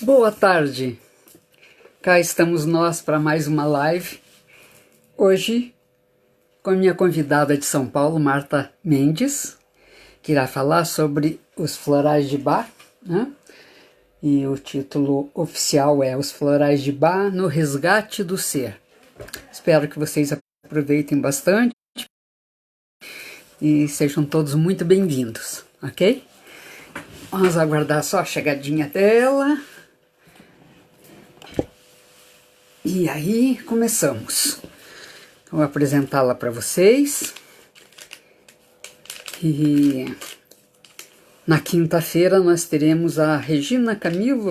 Boa tarde, cá estamos nós para mais uma live, hoje com a minha convidada de São Paulo, Marta Mendes, que irá falar sobre os florais de Bach, né? E o título oficial é Os Florais de Bach no Resgate do Ser. Espero que vocês aproveitem bastante e sejam todos muito bem-vindos, ok? Vamos aguardar só a chegadinha dela. E aí, começamos. Vou apresentá-la para vocês. E na quinta-feira nós teremos a Regina Camilo,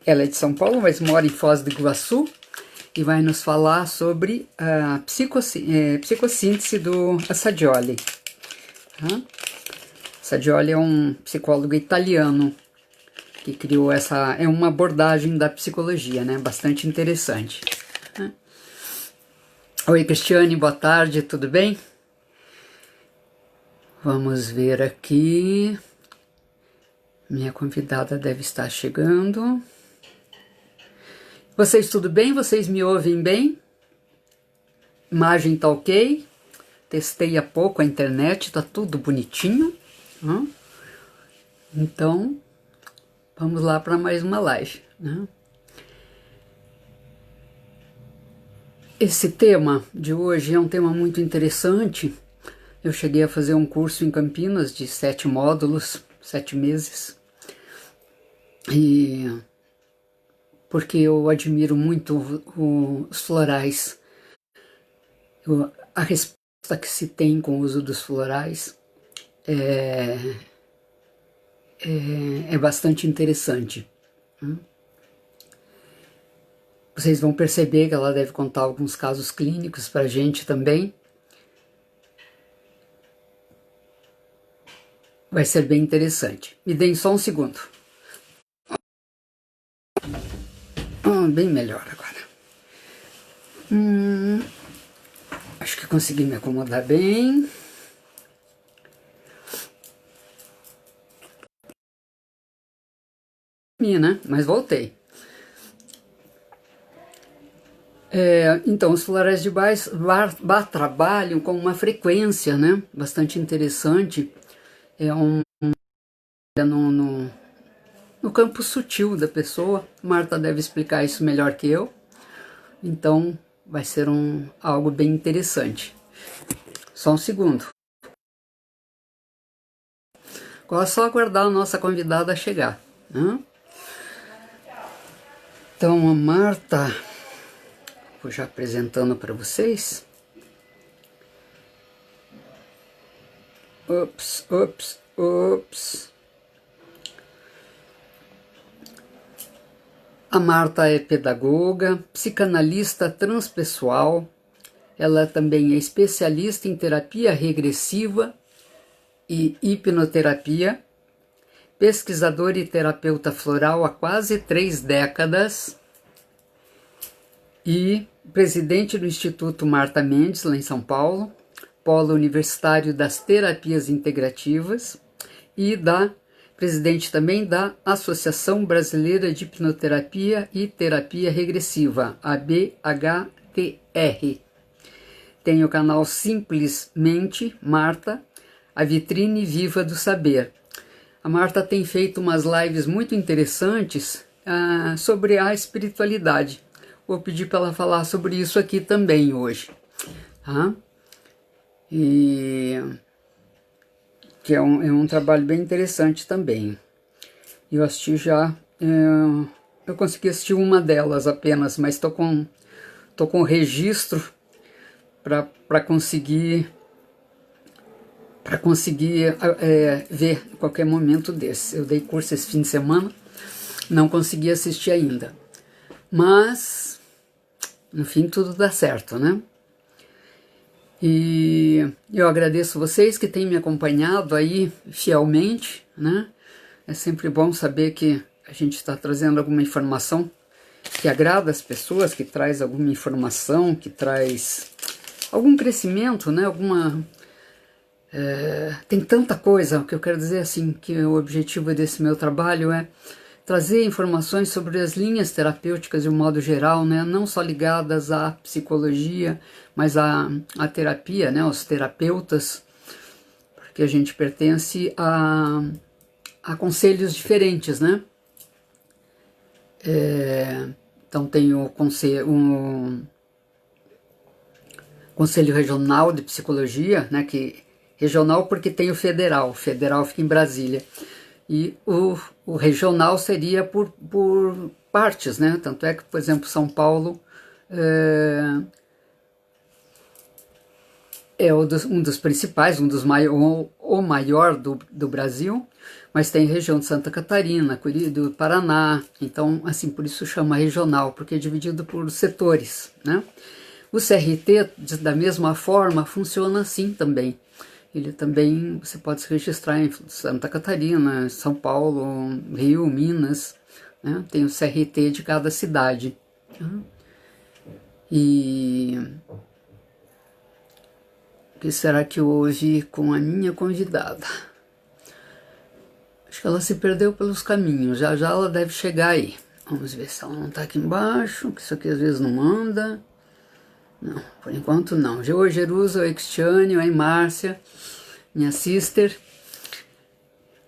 ela é de São Paulo, mas mora em Foz do Iguaçu, e vai nos falar sobre a psicossíntese do Assagioli. Assagioli é um psicólogo italiano que criou é uma abordagem da psicologia, né? Bastante interessante. Oi, Cristiane, boa tarde, tudo bem? Vamos ver aqui. Minha convidada deve estar chegando. Vocês tudo bem? Vocês me ouvem bem? Imagem tá ok? Testei há pouco a internet, tá tudo bonitinho. Então, vamos lá para mais uma live, né? Esse tema de hoje é um tema muito interessante. Eu cheguei a fazer um curso em Campinas de 7 módulos, 7 meses. E porque eu admiro muito os florais. A resposta que se tem com o uso dos florais é bastante interessante. Vocês vão perceber que ela deve contar alguns casos clínicos para a gente também. Vai ser bem interessante. Me deem só um segundo. Bem melhor agora. Acho que consegui me acomodar bem. Né? Mas voltei. Então, os florais de Bach trabalham com uma frequência, né, bastante interessante. No campo sutil da pessoa. Marta deve explicar isso melhor que eu. Então, vai ser algo bem interessante. Só um segundo. Agora é só aguardar a nossa convidada chegar, né? Então, a Marta, vou já apresentando para vocês. Ops. A Marta é pedagoga, psicanalista transpessoal. Ela também é especialista em terapia regressiva e hipnoterapia, pesquisadora e terapeuta floral há quase 3 décadas e presidente do Instituto Marta Mendes, lá em São Paulo, Polo Universitário das Terapias Integrativas e presidente também da Associação Brasileira de Hipnoterapia e Terapia Regressiva, ABHTR. Tem o canal Simplesmente Marta, a vitrine viva do saber. A Marta tem feito umas lives muito interessantes sobre a espiritualidade. Vou pedir para ela falar sobre isso aqui também hoje. Que é um trabalho bem interessante também. Eu assisti já, eu consegui assistir uma delas apenas, mas tô com registro para conseguir ver em qualquer momento desse. Eu dei curso esse fim de semana, não consegui assistir ainda, mas no fim tudo dá certo, né? E eu agradeço vocês que têm me acompanhado aí fielmente, né? É sempre bom saber que a gente está trazendo alguma informação que agrada as pessoas, que traz alguma informação, que traz algum crescimento, né? Tem tanta coisa, o que eu quero dizer assim, que o objetivo desse meu trabalho é trazer informações sobre as linhas terapêuticas de um modo geral, né? Não só ligadas à psicologia, mas à terapia, né? Os terapeutas, porque a gente pertence a conselhos diferentes, né? Então tem o Conselho Regional de Psicologia, né, que regional porque tem o federal fica em Brasília, e o regional seria por partes, né, tanto é que, por exemplo, São Paulo é um dos principais, o maior do Brasil, mas tem região de Santa Catarina, do Paraná, então, assim, por isso chama regional, porque é dividido por setores, né. O CRT, da mesma forma, funciona assim também. Ele também, você pode se registrar em Santa Catarina, São Paulo, Rio, Minas, né? Tem o CRT de cada cidade. E o que será que houve com a minha convidada? Acho que ela se perdeu pelos caminhos, já já ela deve chegar aí. Vamos ver se ela não está aqui embaixo, que isso aqui às vezes não anda. Não, por enquanto não. Oi Jerusa, oi Cristiane, oi Márcia, minha sister.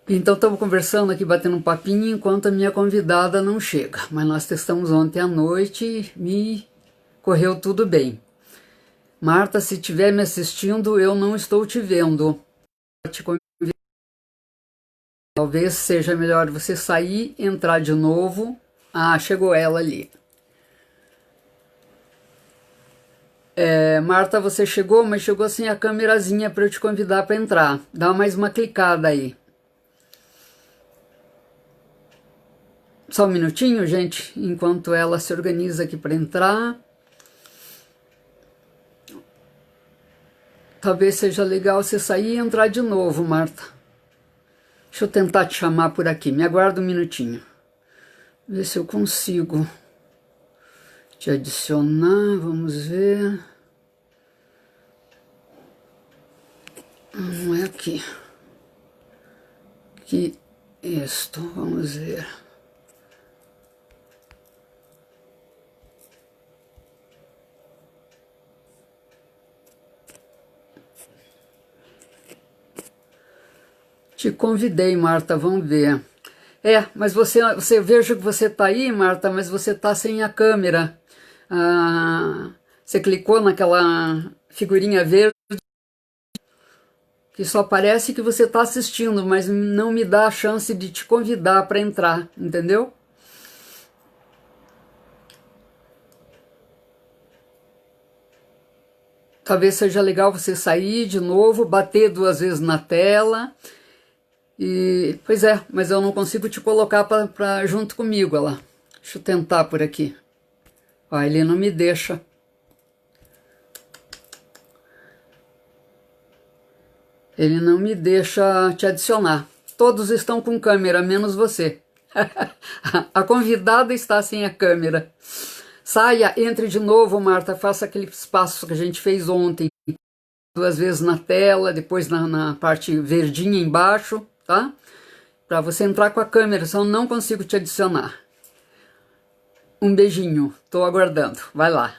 Então estamos conversando aqui, batendo um papinho, enquanto a minha convidada não chega. Mas nós testamos ontem à noite e me correu tudo bem. Marta, se estiver me assistindo, eu não estou te vendo. Talvez seja melhor você sair, entrar de novo. Ah, chegou ela ali. Marta, você chegou, mas chegou sem a câmerazinha para eu te convidar para entrar. Dá mais uma clicada aí. Só um minutinho, gente, enquanto ela se organiza aqui para entrar. Talvez seja legal você sair e entrar de novo, Marta. Deixa eu tentar te chamar por aqui. Me aguarda um minutinho. Ver se eu consigo te adicionar. Vamos ver. Não é aqui. Que isto. Vamos ver. Te convidei, Marta. Vamos ver. Mas você vejo que você está aí, Marta, mas você está sem a câmera. Você clicou naquela figurinha verde que só parece que você está assistindo, mas não me dá a chance de te convidar para entrar, entendeu? Talvez seja legal você sair de novo, bater 2 vezes na tela. E, pois é, mas eu não consigo te colocar junto comigo, lá. Deixa eu tentar por aqui. Ó, ele não me deixa. Ele não me deixa te adicionar. Todos estão com câmera, menos você. A convidada está sem a câmera. Saia, entre de novo, Marta, faça aquele espaço que a gente fez ontem. 2 vezes na tela, depois na parte verdinha embaixo, tá? Para você entrar com a câmera, senão não consigo te adicionar. Um beijinho, estou aguardando, vai lá.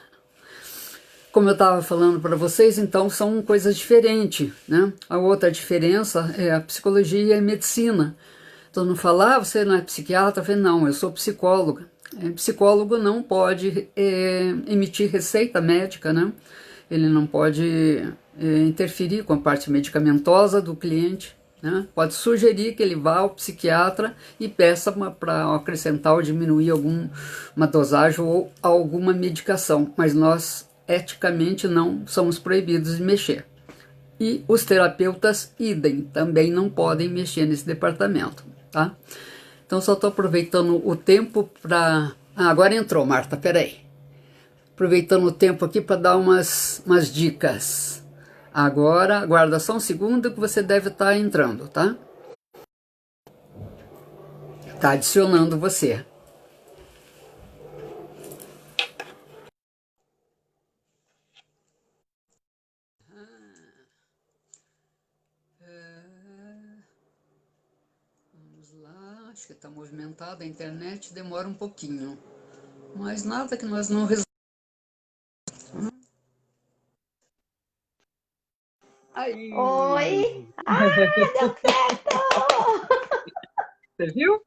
Como eu estava falando para vocês, então são coisas diferentes, né? A outra diferença é a psicologia e a medicina. Todo mundo fala, você não é psiquiatra? Eu falei, não, eu sou psicóloga. Psicólogo não pode emitir receita médica, né? Ele não pode interferir com a parte medicamentosa do cliente, né? Pode sugerir que ele vá ao psiquiatra e peça para acrescentar ou diminuir uma dosagem ou alguma medicação, mas nós eticamente não somos proibidos de mexer. E os terapeutas, idem, também não podem mexer nesse departamento, tá? Então só estou aproveitando o tempo para... agora entrou, Marta, peraí. Aproveitando o tempo aqui para dar umas dicas. Agora, aguarda só um segundo que você deve estar entrando, tá? Tá adicionando você. Vamos lá, acho que está movimentado. voltada à internet demora um pouquinho, mas nada que nós não resolvamos. Oi! Aí, Ah, deu certo! você viu?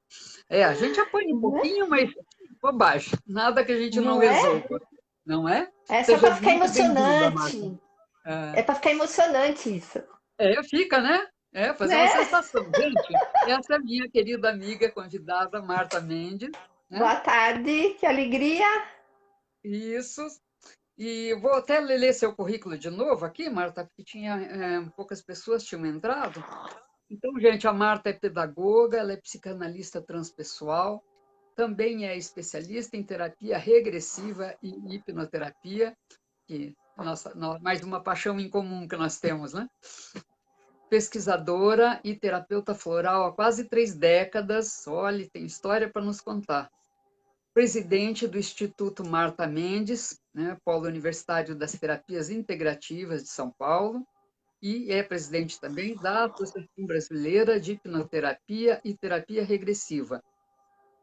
A gente apanha um Né? pouquinho, mas bobagem, nada que a gente não Não é? resolva, não é? É só Seja para ficar muito bem-vinda, Marta. emocionante. Ah, É para ficar emocionante isso, fica, né? Fazer uma né? sensação. Gente, essa é a minha querida amiga convidada, Marta Mendes, né? Boa tarde, que alegria. Isso. E vou até ler seu currículo de novo aqui, Marta, porque tinha poucas pessoas tinham entrado. Então, gente, a Marta é pedagoga, ela é psicanalista transpessoal, também é especialista em terapia regressiva e hipnoterapia, que mais uma paixão em comum que nós temos, né? Pesquisadora e terapeuta floral há quase 3 décadas. Olha, tem história para nos contar. Presidente do Instituto Marta Mendes, né, Polo Universitário das Terapias Integrativas de São Paulo, e é presidente também da Associação Brasileira de Hipnoterapia e Terapia Regressiva.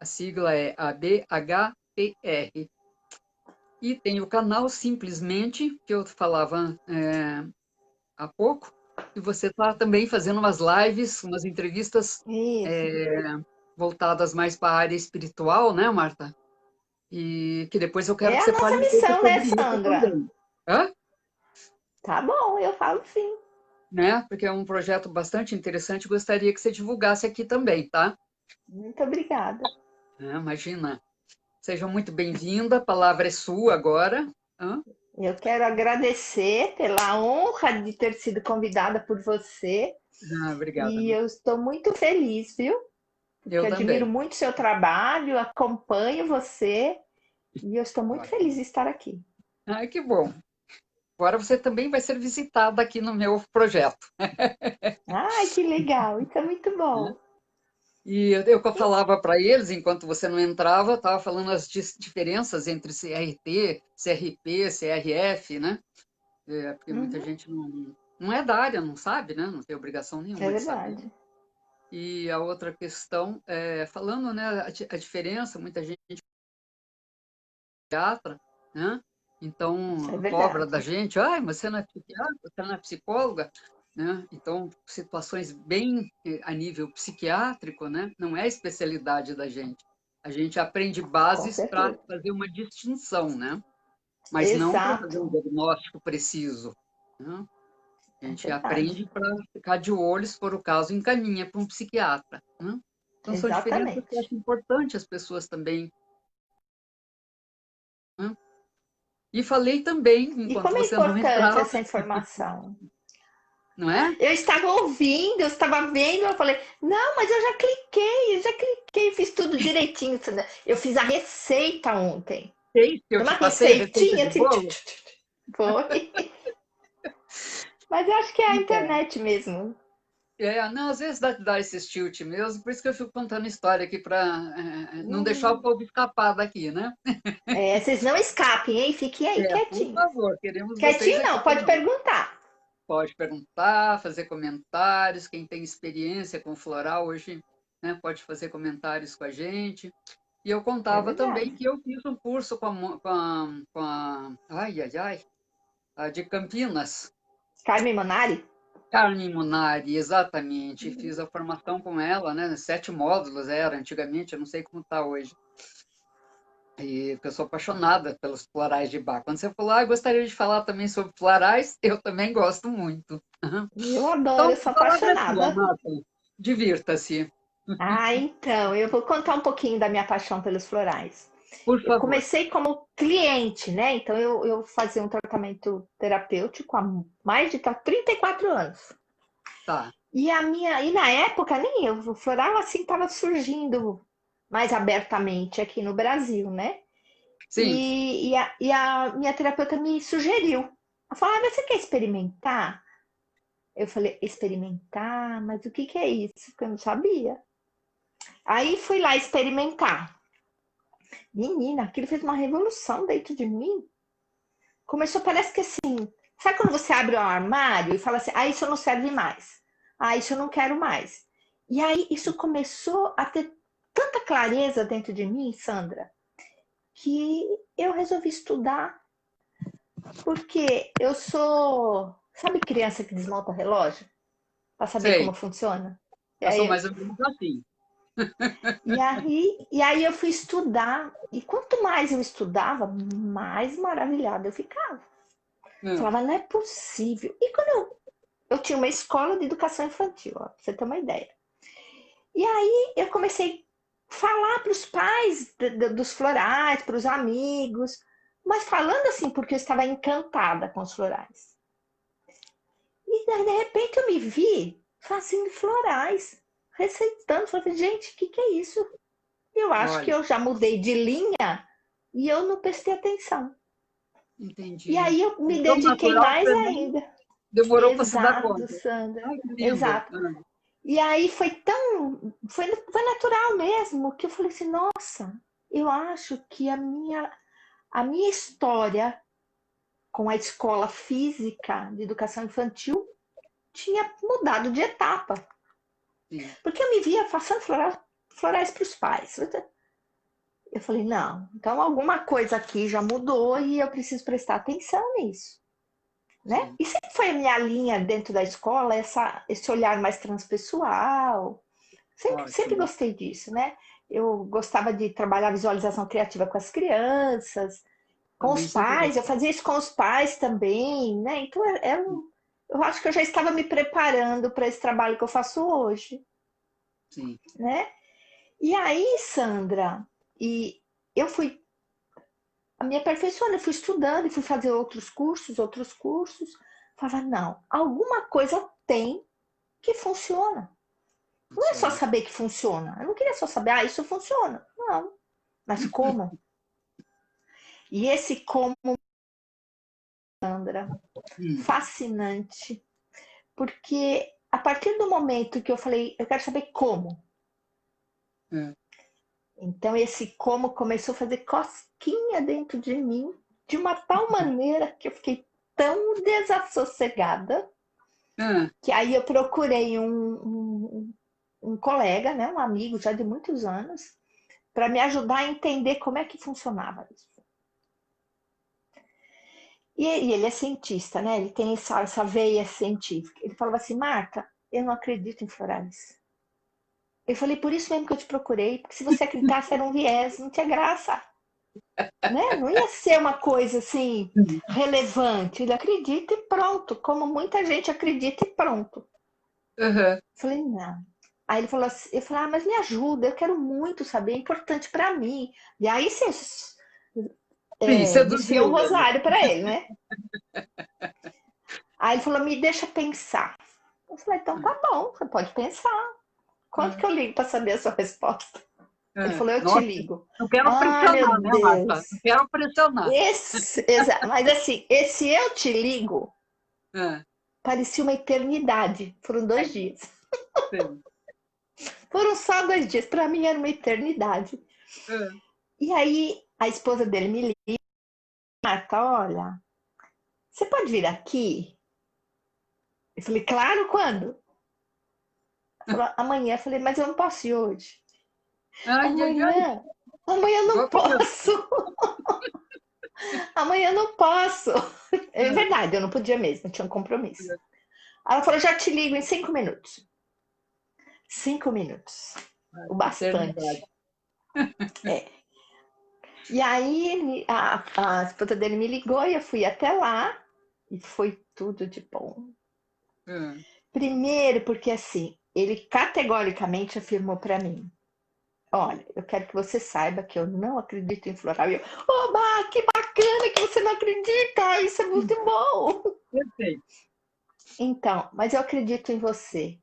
A sigla é ABHPR. E tem o canal Simplesmente, que eu falava há pouco, e você está também fazendo umas lives, umas entrevistas Isso. voltadas mais para a área espiritual, né, Marta? E que depois eu quero É que a você fale nossa um pouco missão, né, sobre isso Sandra? também. Hã? Tá bom, eu falo sim. Né? Porque é um projeto bastante interessante, gostaria que você divulgasse aqui também, tá? Muito obrigada. Imagina. Seja muito bem-vinda, a palavra é sua agora. Hã? Eu quero agradecer pela honra de ter sido convidada por você Obrigada. e eu estou muito feliz, viu? Porque Eu eu admiro também. muito seu trabalho, acompanho você e eu estou muito Ótimo. feliz de estar aqui. Ai, que bom. Agora você também vai ser visitada aqui no meu projeto. Ai, que legal! Isso é muito Né? bom. E eu falava para eles, enquanto você não entrava, estava falando as diferenças entre CRT, CRP, CRF, né? Porque muita Uhum, gente não é da área, não sabe, né? Não tem obrigação é nenhuma de saber. verdade. E a outra questão, falando, né, a diferença, muita gente é psiquiatra, né? É Então, cobra da verdade. gente, ai, mas você não é psiquiatra, você não é psicóloga, né? Então, situações bem a nível psiquiátrico, né? Não é a especialidade da gente. A gente aprende Com bases para certeza. fazer uma distinção, né? Mas não para fazer um Exato. diagnóstico preciso, né? A É gente verdade. aprende para ficar de olho, se for o caso, encaminha para um psiquiatra, né? Então, são diferenças que eu Exatamente. acho importante as pessoas também, né? E falei também, E enquanto como é você não importante entrava, essa informação? não é? Eu estava ouvindo, eu estava vendo, eu falei, não, mas eu já cliquei, fiz tudo direitinho. Eu fiz a receita ontem. Sei que eu Uma te passei a receita receitinha de assim, bolo. foi. Mas eu acho que é a Então, internet mesmo. não, às vezes dá esse tilt mesmo, por isso que eu fico contando história aqui para não deixar o Hum. povo escapar daqui, né? É, vocês não escapem, hein? Fiquem aí Por quietinhos. favor, queremos vocês Quietinho aqui não, pode também. perguntar. Pode perguntar, fazer comentários. Quem tem experiência com floral hoje, né, pode fazer comentários com a gente. E eu É contava também verdade. que eu fiz um curso ai, ai, ai, a de Campinas, Carmen Monari? Carmen Munari, exatamente. Fiz a formação com ela, né? 7 módulos era antigamente, eu não sei como está hoje. E porque eu sou apaixonada pelos florais de Bach. Quando você falou, eu gostaria de falar também sobre florais, eu também gosto muito. Eu adoro, Então, eu a sou palavra é sua, apaixonada. Marta. Divirta-se, Ah, então, eu vou contar um pouquinho da minha paixão pelos florais. por Eu favor. comecei como cliente, né? Então, eu fazia um tratamento terapêutico há mais de 34 anos. Tá. E na época, nem eu, o floral assim estava surgindo mais abertamente aqui no Brasil, né? Sim. E a minha terapeuta me sugeriu. Ela falou: você quer experimentar? Eu falei: experimentar? Mas o que é isso? Porque eu não sabia. Aí fui lá experimentar. Menina, aquilo fez uma revolução dentro de mim. Começou, parece que assim, sabe quando você abre um armário e fala assim, isso não serve mais. Isso eu não quero mais. E aí isso começou a ter tanta clareza dentro de mim, Sandra, que eu resolvi estudar, porque eu sou, sabe, criança que desmonta relógio para saber como Sei. funciona? E Eu sou aí, mais ou menos assim. e aí eu fui estudar, e quanto mais eu estudava, mais maravilhada eu ficava. Hum, Falava, não é possível. E quando eu tinha uma escola de educação infantil, ó, pra você ter uma ideia. E aí eu comecei a falar para os pais dos florais, para os amigos, mas falando assim porque eu estava encantada com os florais. E de repente eu me vi fazendo florais, receitando. Falei, gente, o que é isso? Eu acho que olha, eu já mudei de linha e eu não prestei atenção. E entendi. aí eu me Tão dediquei natural que mais você nem ainda. demorou para se dar Exato, conta. Sandra. Ai, que lindo. Exato. E aí foi natural mesmo, que eu falei assim, nossa, eu acho que a minha história com a escola física de educação infantil tinha mudado de etapa. Sim, Porque eu me via passando florais para os pais. Eu falei, não, então alguma coisa aqui já mudou e eu preciso prestar atenção nisso. Né? sim. E sempre foi a minha linha dentro da escola, esse olhar mais transpessoal. Sempre Ótimo. gostei disso, né? Eu gostava de trabalhar visualização criativa com as crianças, com Também os sempre pais, eu gostei. fazia isso com os pais também, né? Então, eu acho que eu já estava me preparando para esse trabalho que eu faço hoje, Sim. né? E aí, Sandra, e eu fui me aperfeiçoando, eu fui estudando e fui fazer outros cursos. Falava, não, alguma coisa tem que funciona. Não é só Funciona. saber que funciona. Eu não queria só saber, isso funciona. Não. Mas como? E esse como, Sandra, Hum, fascinante, porque a partir do momento que eu falei, eu quero saber como. é. Então esse como começou a fazer cosquinha dentro de mim, de uma tal maneira que eu fiquei tão desassossegada, Ah, que aí eu procurei um colega, né, um amigo já de muitos anos, para me ajudar a entender como é que funcionava isso. E ele é cientista, né? Ele tem essa veia científica. Ele falava assim, Marta, eu não acredito em florais. Eu falei, por isso mesmo que eu te procurei, porque se você acreditasse era um viés, não tinha graça, né? Não ia ser uma coisa assim hum, relevante. Ele acredita e pronto, como muita gente acredita e pronto. aham. Eu falei, não. Aí ele falou assim, eu falei, mas me ajuda, eu quero muito saber, é importante para mim. E aí você Sim, desfiou seduziu um ele. rosário para ele, né? Aí ele falou, me deixa pensar. Eu falei, então tá bom, você pode pensar. Quanto Ah, que eu ligo para saber a sua resposta? Ele ah. falou, eu te Nossa, ligo. não quero Ai, meu pressionar, né, Deus. Marta? Não quero pressionar. Mas assim, esse eu te ligo Ah, parecia uma eternidade. Foram 2 dias. sim. Foram só 2 dias. Para mim era uma eternidade. Ah, E aí a esposa dele me liga, Marta, olha, você pode vir aqui? Eu falei, claro, quando? Ela falou, amanhã. Eu falei, mas eu não posso ir hoje. ai, ai, ai. Amanhã? Amanhã eu não Igual criança. posso. Amanhã eu não posso. É Ah, verdade, eu não podia mesmo, eu tinha um compromisso. Ela falou, já te ligo em 5 minutos. 5 minutos. ah, O eternidade. bastante. É. E aí a esposa dele me ligou e eu fui até lá e foi tudo de bom. Ah, Primeiro porque assim, ele categoricamente afirmou para mim, olha, eu quero que você saiba que eu não acredito em floral. E eu, oba, que bacana que você não acredita, isso é muito bom. perfeito. Então, mas eu acredito em você.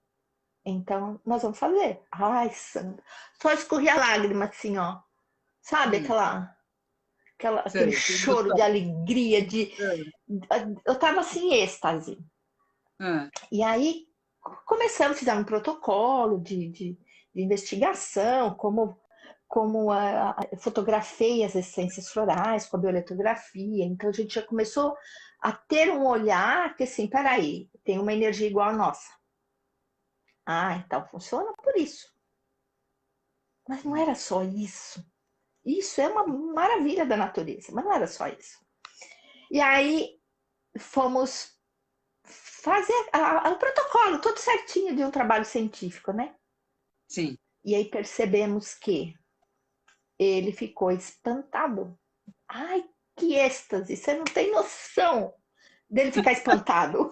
Então, nós vamos fazer. Ai, Sandra. Só escorria a lágrima, assim, ó. Sabe Hum, aquele sei, que choro de emoção. alegria, Ah, eu tava assim, em êxtase. ah, E aí, começamos, fizemos um protocolo de investigação, como fotografei as essências florais com a bioletografia. Então, a gente já começou a ter um olhar que, assim, peraí, tem uma energia igual a nossa. Ah, então funciona por isso. Mas não era só isso. Isso é uma maravilha da natureza, mas não era só isso. E aí fomos fazer o protocolo todo certinho de um trabalho científico, né? Sim. E aí percebemos que ele ficou espantado. Ai, que êxtase! Você não tem noção dele ficar espantado.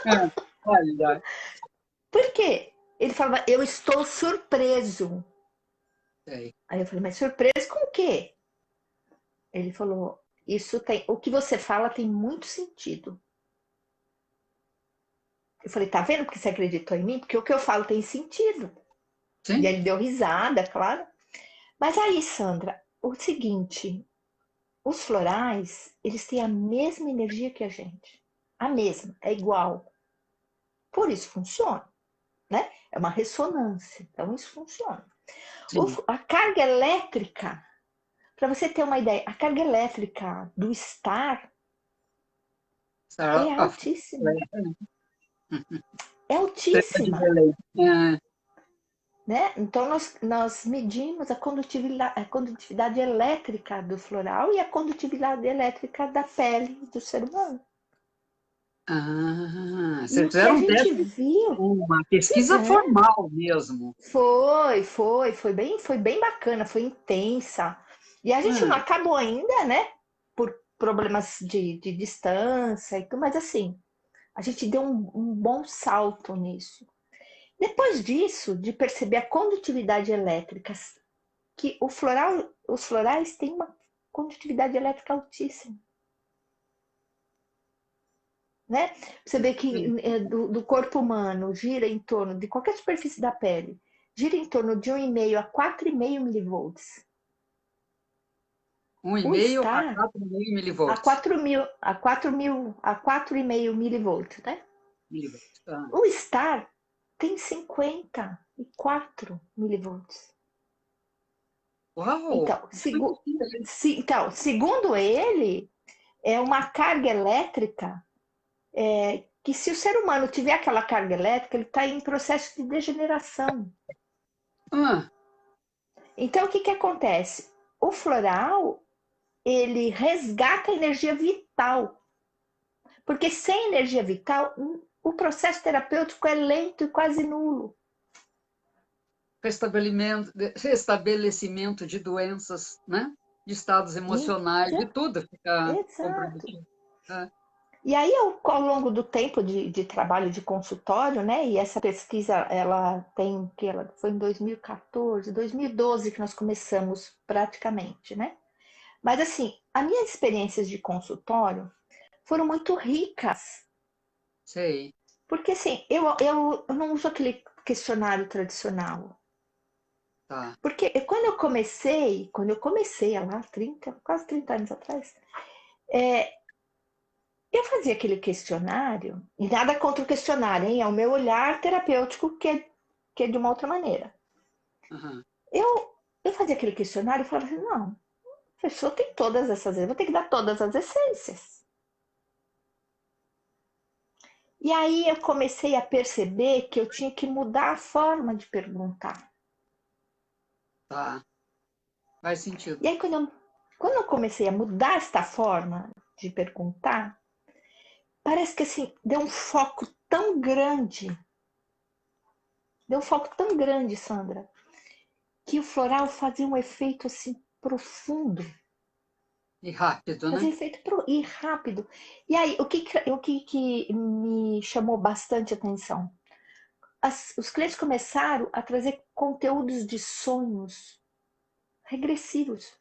Ah, olha, Por quê? Ele falava, eu estou surpreso. sei. Aí eu falei, mas surpreso com o quê? Ele falou, isso tem, o que você fala tem muito sentido. Eu falei, tá vendo porque você acreditou em mim? Porque o que eu falo tem sentido. E Sim, aí ele deu risada, claro. Mas aí, Sandra, o seguinte, os florais, eles têm a mesma energia que a gente. A mesma, é igual. Por isso funciona, né? É uma ressonância, então isso funciona. sim. A carga elétrica, para você ter uma ideia, a carga elétrica do estar é A altíssima. É Estrela de altíssima. Belém. Ah, Né? Então, nós medimos a condutividade elétrica do floral e a condutividade elétrica da pele do ser humano. E vocês o que a fizeram um gente teste, viu, uma pesquisa fizemos, formal mesmo. foi bem bacana, foi intensa. E a gente não Ah, acabou ainda, né? Por problemas de distância e tudo, mas assim, a gente deu um bom salto nisso. Depois disso, de perceber a condutividade elétrica, que os florais têm uma condutividade elétrica altíssima. Né? Você vê que sim. do corpo humano gira em torno de qualquer superfície da pele, gira em torno de 1,5 a 4,5 milivolts. Um e O meio a estar 4,5 a milivolts. 4,5 milivolts, né? Milivolts. Ah, O estar tem 54 milivolts. uau! Então, Isso foi difícil, hein? segundo ele, é uma carga elétrica que se o ser humano tiver aquela carga elétrica, ele está em processo de degeneração. Ah, Então, o que, que acontece? O floral, ele resgata a energia vital, porque sem energia vital, o processo terapêutico é lento e quase nulo. restabelecimento de doenças, né? De estados emocionais, de tudo fica Exato. comprometido. Ah, E aí, ao longo do tempo de trabalho de consultório, né? E essa pesquisa, ela tem que ela foi em 2014, 2012 que nós começamos praticamente, né? Mas assim, as minhas experiências de consultório foram muito ricas, sei. porque assim, eu não uso aquele questionário tradicional. Tá. Porque quando eu comecei lá, 30, quase 30 anos atrás, eu fazia aquele questionário, e nada contra o questionário, hein? É o meu olhar terapêutico que é de uma outra maneira. Aham. Eu fazia aquele questionário e falava assim, não, a pessoa tem todas essas, eu vou ter que dar todas as essências. E aí eu comecei a perceber que eu tinha que mudar a forma de perguntar. Tá. Faz sentido. E aí quando eu comecei a mudar esta forma de perguntar, parece que assim, deu um foco tão grande, Sandra, que o floral fazia um efeito assim profundo, E rápido, fazia né? efeito e rápido. E aí, o que me chamou bastante atenção? Os clientes começaram a trazer conteúdos de sonhos regressivos.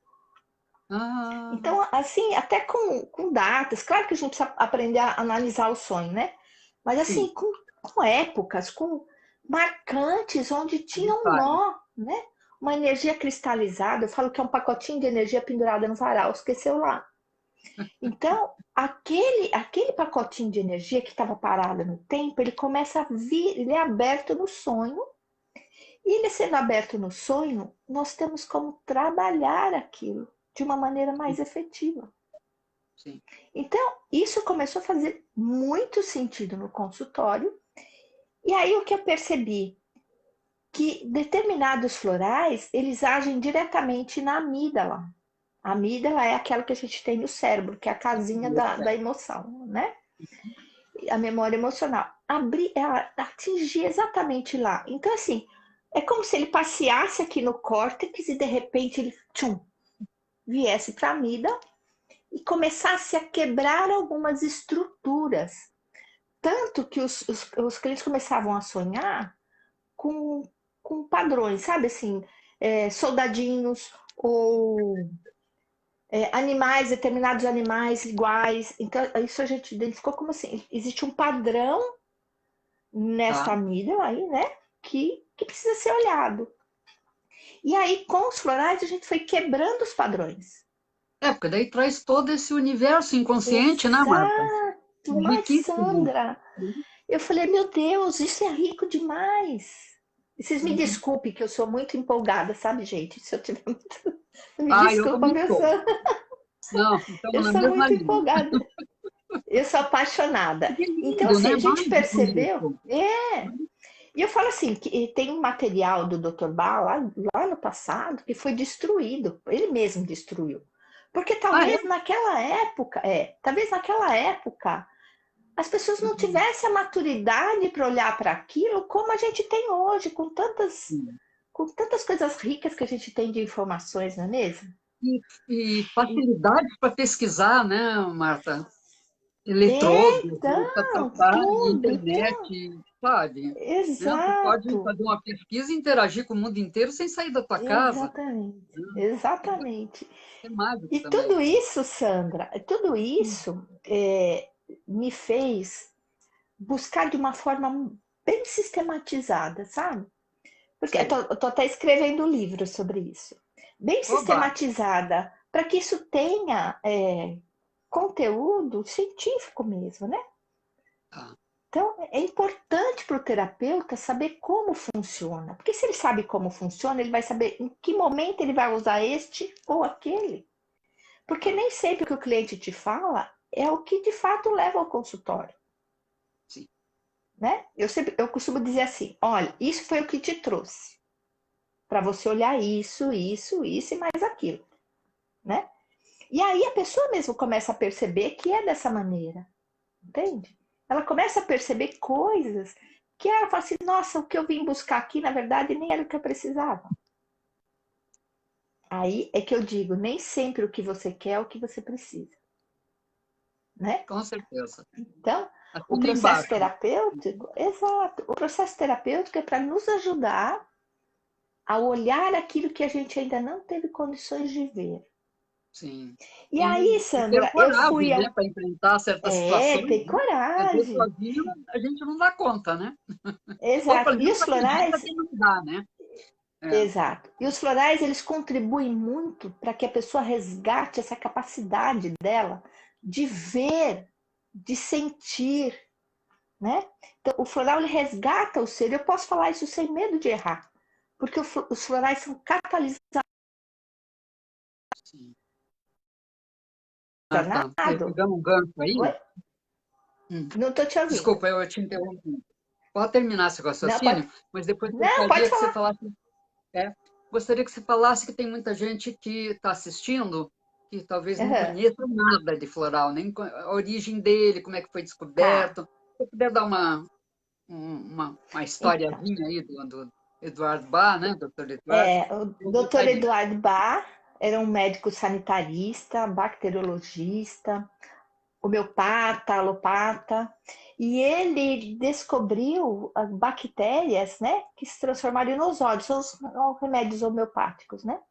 Ah, Então, assim, até com datas, claro que a gente precisa aprender a analisar o sonho, né? Mas sim. assim, com épocas, com marcantes onde tinha um Detalhe. nó, né? Uma energia cristalizada, eu falo que é um pacotinho de energia pendurada no varal, esqueceu lá. Então, aquele pacotinho de energia que estava parado no tempo, ele começa a vir, ele é aberto no sonho, e ele sendo aberto no sonho, nós temos como trabalhar aquilo de uma maneira mais Sim, efetiva. sim. Então, isso começou a fazer muito sentido no consultório. E aí o que eu percebi? que determinados florais, eles agem diretamente na amígdala. A amígdala é aquela que a gente tem no cérebro, que é a casinha da emoção, né? A memória emocional. Ela atingia exatamente lá. Então, assim, é como se ele passeasse aqui no córtex e de repente ele viesse para a amígdala e começasse a quebrar algumas estruturas. Tanto que os clientes começavam a sonhar com padrões, sabe assim, soldadinhos ou animais, determinados animais iguais. Então, isso a gente identificou como assim, existe um padrão nesta Tá. amígdala aí, né, que precisa ser olhado. E aí, com os florais, a gente foi quebrando os padrões. Porque daí traz todo esse universo inconsciente, né, Marta? Exato, É mas riquíssimo. Sandra, eu falei, meu Deus, isso é rico demais. E vocês me Uhum. desculpem que eu sou muito empolgada, sabe, gente? Se eu tiver muito... Me Eu desculpa, também meu sou. Sandra. Não, Eu estamos na sou mesma muito linha. empolgada. Eu sou Que apaixonada. Então, lindo, assim, né? a gente Mágico percebeu. isso. E eu falo assim, que tem um material do Dr. Bach lá no passado que foi destruído. Ele mesmo destruiu. Porque Ah, é? talvez naquela época, as pessoas não Uhum. tivessem a maturidade para olhar para aquilo como a gente tem hoje, Sim. com tantas coisas ricas que a gente tem de informações, não é mesmo? E facilidade para pesquisar, né, Marta? Eletrodos, Então, tudo, então, internet, sabe? Né? Tu pode exato, fazer uma pesquisa e interagir com o mundo inteiro sem sair da tua casa. exatamente, Né? exatamente. É mágico E também. tudo isso, Sandra, tudo isso me fez buscar de uma forma bem sistematizada, sabe? Porque Sei. eu tô até escrevendo um livro sobre isso. Bem Oba! sistematizada, para que isso tenha conteúdo científico mesmo, né? Tá. Então, é importante para o terapeuta saber como funciona. Porque se ele sabe como funciona, ele vai saber em que momento ele vai usar este ou aquele. Porque Tá. nem sempre o que o cliente te fala é o que de fato leva ao consultório, Sim. né? Eu costumo dizer assim: olha, isso foi o que te trouxe para você olhar isso e mais aquilo, né? E aí a pessoa mesmo começa a perceber que é dessa maneira, entende? Ela começa a perceber coisas que ela fala assim: nossa, o que eu vim buscar aqui, na verdade, nem era o que eu precisava. Aí é que eu digo: nem sempre o que você quer é o que você precisa, né? Com certeza. Então, o Assina processo embaixo. terapêutico, exato, o processo terapêutico é para nos ajudar a olhar aquilo que a gente ainda não teve condições de ver. Sim. E aí, E ter Sandra, eu fui coragem, né, para enfrentar certas situações, ter né? Às vezes coragem, sozinho a gente não dá conta, né? Ou exato. pelo E menos os acredita florais, que não dá, né? É. exato. E os florais, eles contribuem muito para que a pessoa resgate essa capacidade dela de ver, de sentir, né? Então, o floral ele resgata o ser. Eu posso falar isso sem medo de errar, porque os florais são catalisadores Sim. Marta, danado. pegando um gancho Oi? aí. Hum. Não estou te ouvindo. Desculpa, eu te interrompi. Pode terminar esse Não, pode, raciocínio, mas depois eu não, pode gostaria que você falar. falasse. É, gostaria que você falasse que tem muita gente que está assistindo que talvez não Uhum. conheça nada de floral, nem a origem dele, como é que foi Tá. descoberto. Se você puder dar uma Então, historiazinha aí do Eduardo Bach, né, doutor Eduardo? o Eu Dr. gostaria. Eduardo Bach era um médico sanitarista, bacteriologista, homeopata, alopata, e ele descobriu as bactérias, né, que se transformaram em nosódios, são os remédios homeopáticos, né?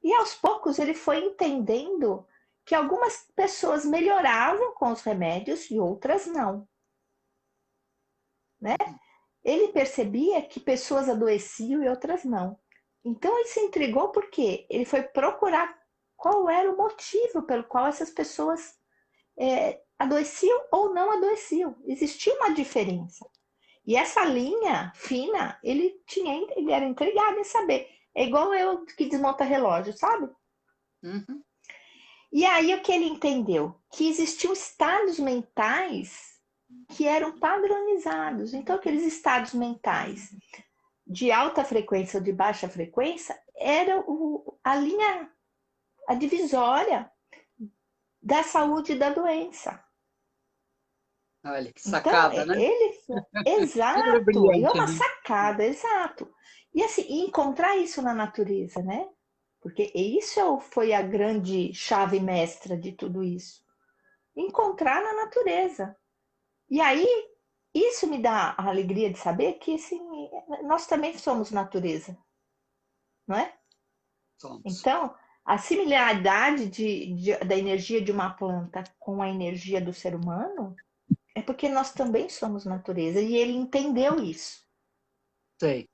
E aos poucos ele foi entendendo que algumas pessoas melhoravam com os remédios e outras não, né? Ele percebia que pessoas adoeciam e outras não. Então ele se intrigou porque ele foi procurar qual era o motivo pelo qual essas pessoas adoeciam ou não adoeciam. Existia uma diferença. E essa linha fina, ele era intrigado em saber. É igual eu que desmonta relógio, sabe? Uhum. E aí o que ele entendeu? Que existiam estados mentais que eram padronizados. Então, aqueles estados mentais de alta frequência ou de baixa frequência era a linha, a divisória da saúde e da doença. Olha, que Então, sacada, né? Figura exato, e é brilhante uma ali. sacada, exato. E assim, encontrar isso na natureza, né? Porque foi a grande chave mestra de tudo isso. Encontrar na natureza. E aí, isso me dá a alegria de saber que assim, nós também somos natureza, não é? Somos. Então, a similaridade da energia de uma planta com a energia do ser humano é porque nós também somos natureza. E ele entendeu isso. Sei.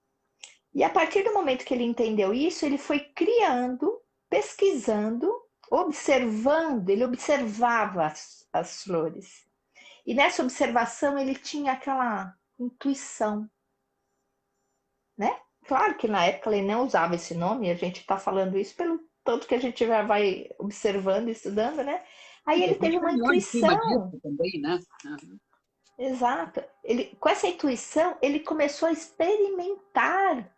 E a partir do momento que ele entendeu isso, ele foi criando, pesquisando, observando, ele observava as flores. E nessa observação ele tinha aquela intuição, né? Claro que na época ele não usava esse nome, a gente está falando isso pelo tanto que a gente já vai observando e estudando, né? Aí E a ele gente teve uma ganhou em cima disso intuição, também, né? Uhum. exato. Com essa intuição, ele começou a experimentar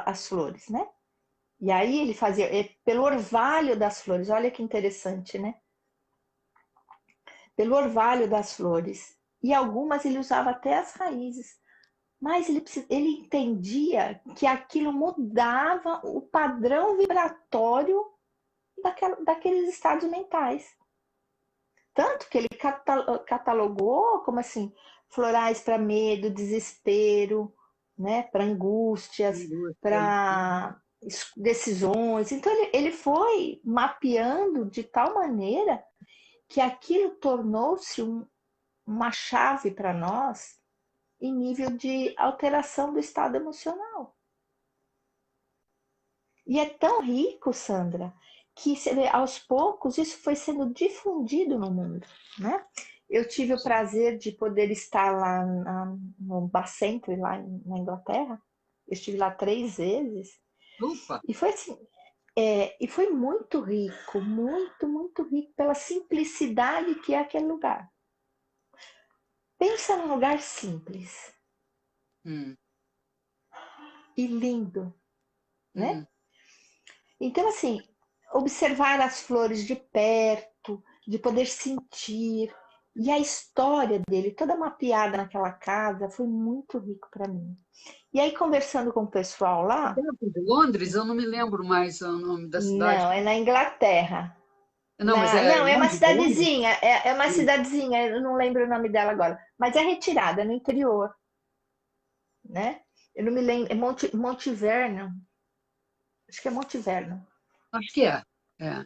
as flores, né? E aí ele fazia pelo orvalho das flores, olha que interessante, né? Pelo orvalho das flores. E algumas ele usava até as raízes. Mas ele entendia que aquilo mudava o padrão vibratório daqueles estados mentais. Tanto que ele catalogou como assim, florais para medo, desespero, né, para angústias, Indústria. para decisões. Então ele foi mapeando de tal maneira que aquilo tornou-se uma chave para nós em nível de alteração do estado emocional. E é tão rico, Sandra, que aos poucos isso foi sendo difundido no mundo, né? Eu tive o Sim. prazer de poder estar lá no Bacentry, lá na Inglaterra. Eu estive lá 3 vezes. Ufa! E foi assim, e foi muito rico, muito, muito rico pela simplicidade que é aquele lugar. Pensa num lugar simples Hum, e lindo, né? hum. Então, assim, observar as flores de perto, de poder sentir, e a história dele, toda mapeada naquela casa, foi muito rico para mim. E aí, conversando com o pessoal É lá, dentro de Londres? Eu não me lembro mais o nome da cidade. não, é na Inglaterra. Não, mas é Não, é uma longe de Londres? cidadezinha, é uma Hum. cidadezinha, eu não lembro o nome dela agora, mas é retirada, é no interior, né? Eu não me lembro, é Monte acho que é Monte Vernon, Acho que é. É.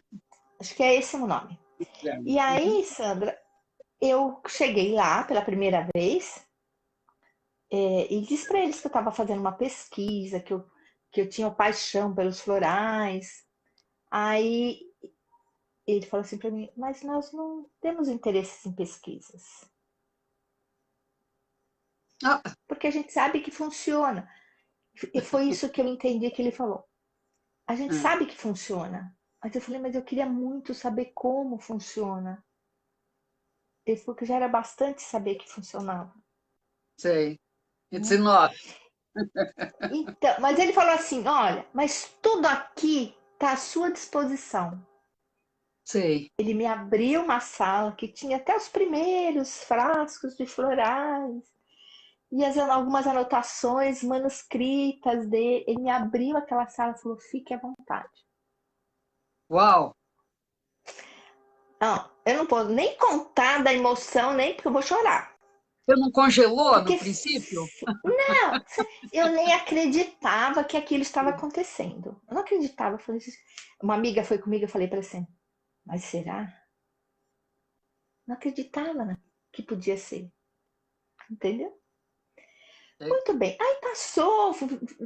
acho que é esse o nome. Verno. E Uhum. aí, Sandra, eu cheguei lá pela primeira vez e disse para eles que eu estava fazendo uma pesquisa, que eu tinha paixão pelos florais. Aí ele falou assim para mim, mas nós não temos interesse em pesquisas, Ah, porque a gente sabe que funciona. E foi isso que eu entendi que ele falou. A gente é. sabe que funciona. Mas eu falei, mas eu queria muito saber como funciona. Ele falou que já era bastante saber que funcionava. Sei. It's Né? enough. Então, mas ele falou assim: olha, mas tudo aqui está à sua disposição. Sei. Ele me abriu uma sala que tinha até os primeiros frascos de florais e algumas anotações manuscritas dele. Ele me abriu aquela sala e falou: fique à vontade. Uau! Não, eu não posso nem contar da emoção, nem porque eu vou chorar. Você não congelou no Porque princípio? não, eu nem acreditava que aquilo estava acontecendo. Eu não acreditava. Eu falei, uma amiga foi comigo, eu falei para ela assim: mas será? Não acreditava, né, que podia ser, entendeu? Sei. Muito bem. Aí passou,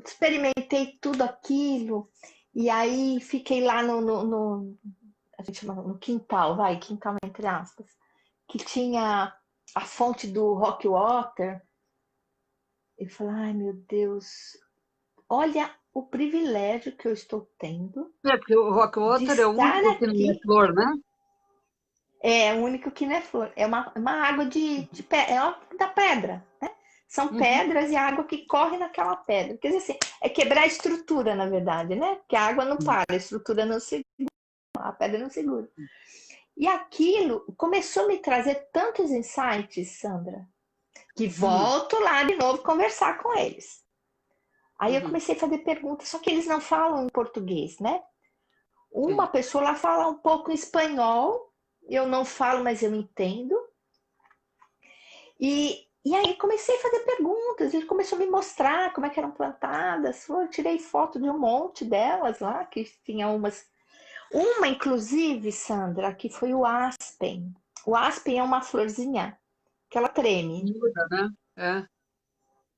experimentei tudo aquilo, e aí fiquei lá a gente chama no quintal, quintal entre aspas, que tinha a fonte do Rock Water. Eu falei, ai meu Deus, olha o privilégio que eu estou tendo É, porque o de Rockwater é o estar único que não é aqui. flor, né? É o único que não é flor, é uma água de pedra, é da pedra, né? São Uhum. pedras e a água que corre naquela pedra. Quer dizer assim, é quebrar a estrutura, na verdade, né? Porque a água não para, a estrutura não segura, a pedra não segura. E aquilo começou a me trazer tantos insights, Sandra, que Hum. volto lá de novo conversar com eles. Aí eu Uhum. comecei a fazer perguntas, só que eles não falam em português, né? Uma Sim. pessoa lá fala um pouco em espanhol, eu não falo, mas eu entendo. E aí comecei a fazer perguntas, ele começou a me mostrar como é que eram plantadas. Eu tirei foto de um monte delas lá, que tinha umas. Uma, inclusive, Sandra, que foi o aspen. O aspen é uma florzinha que ela treme. Muda, né? É.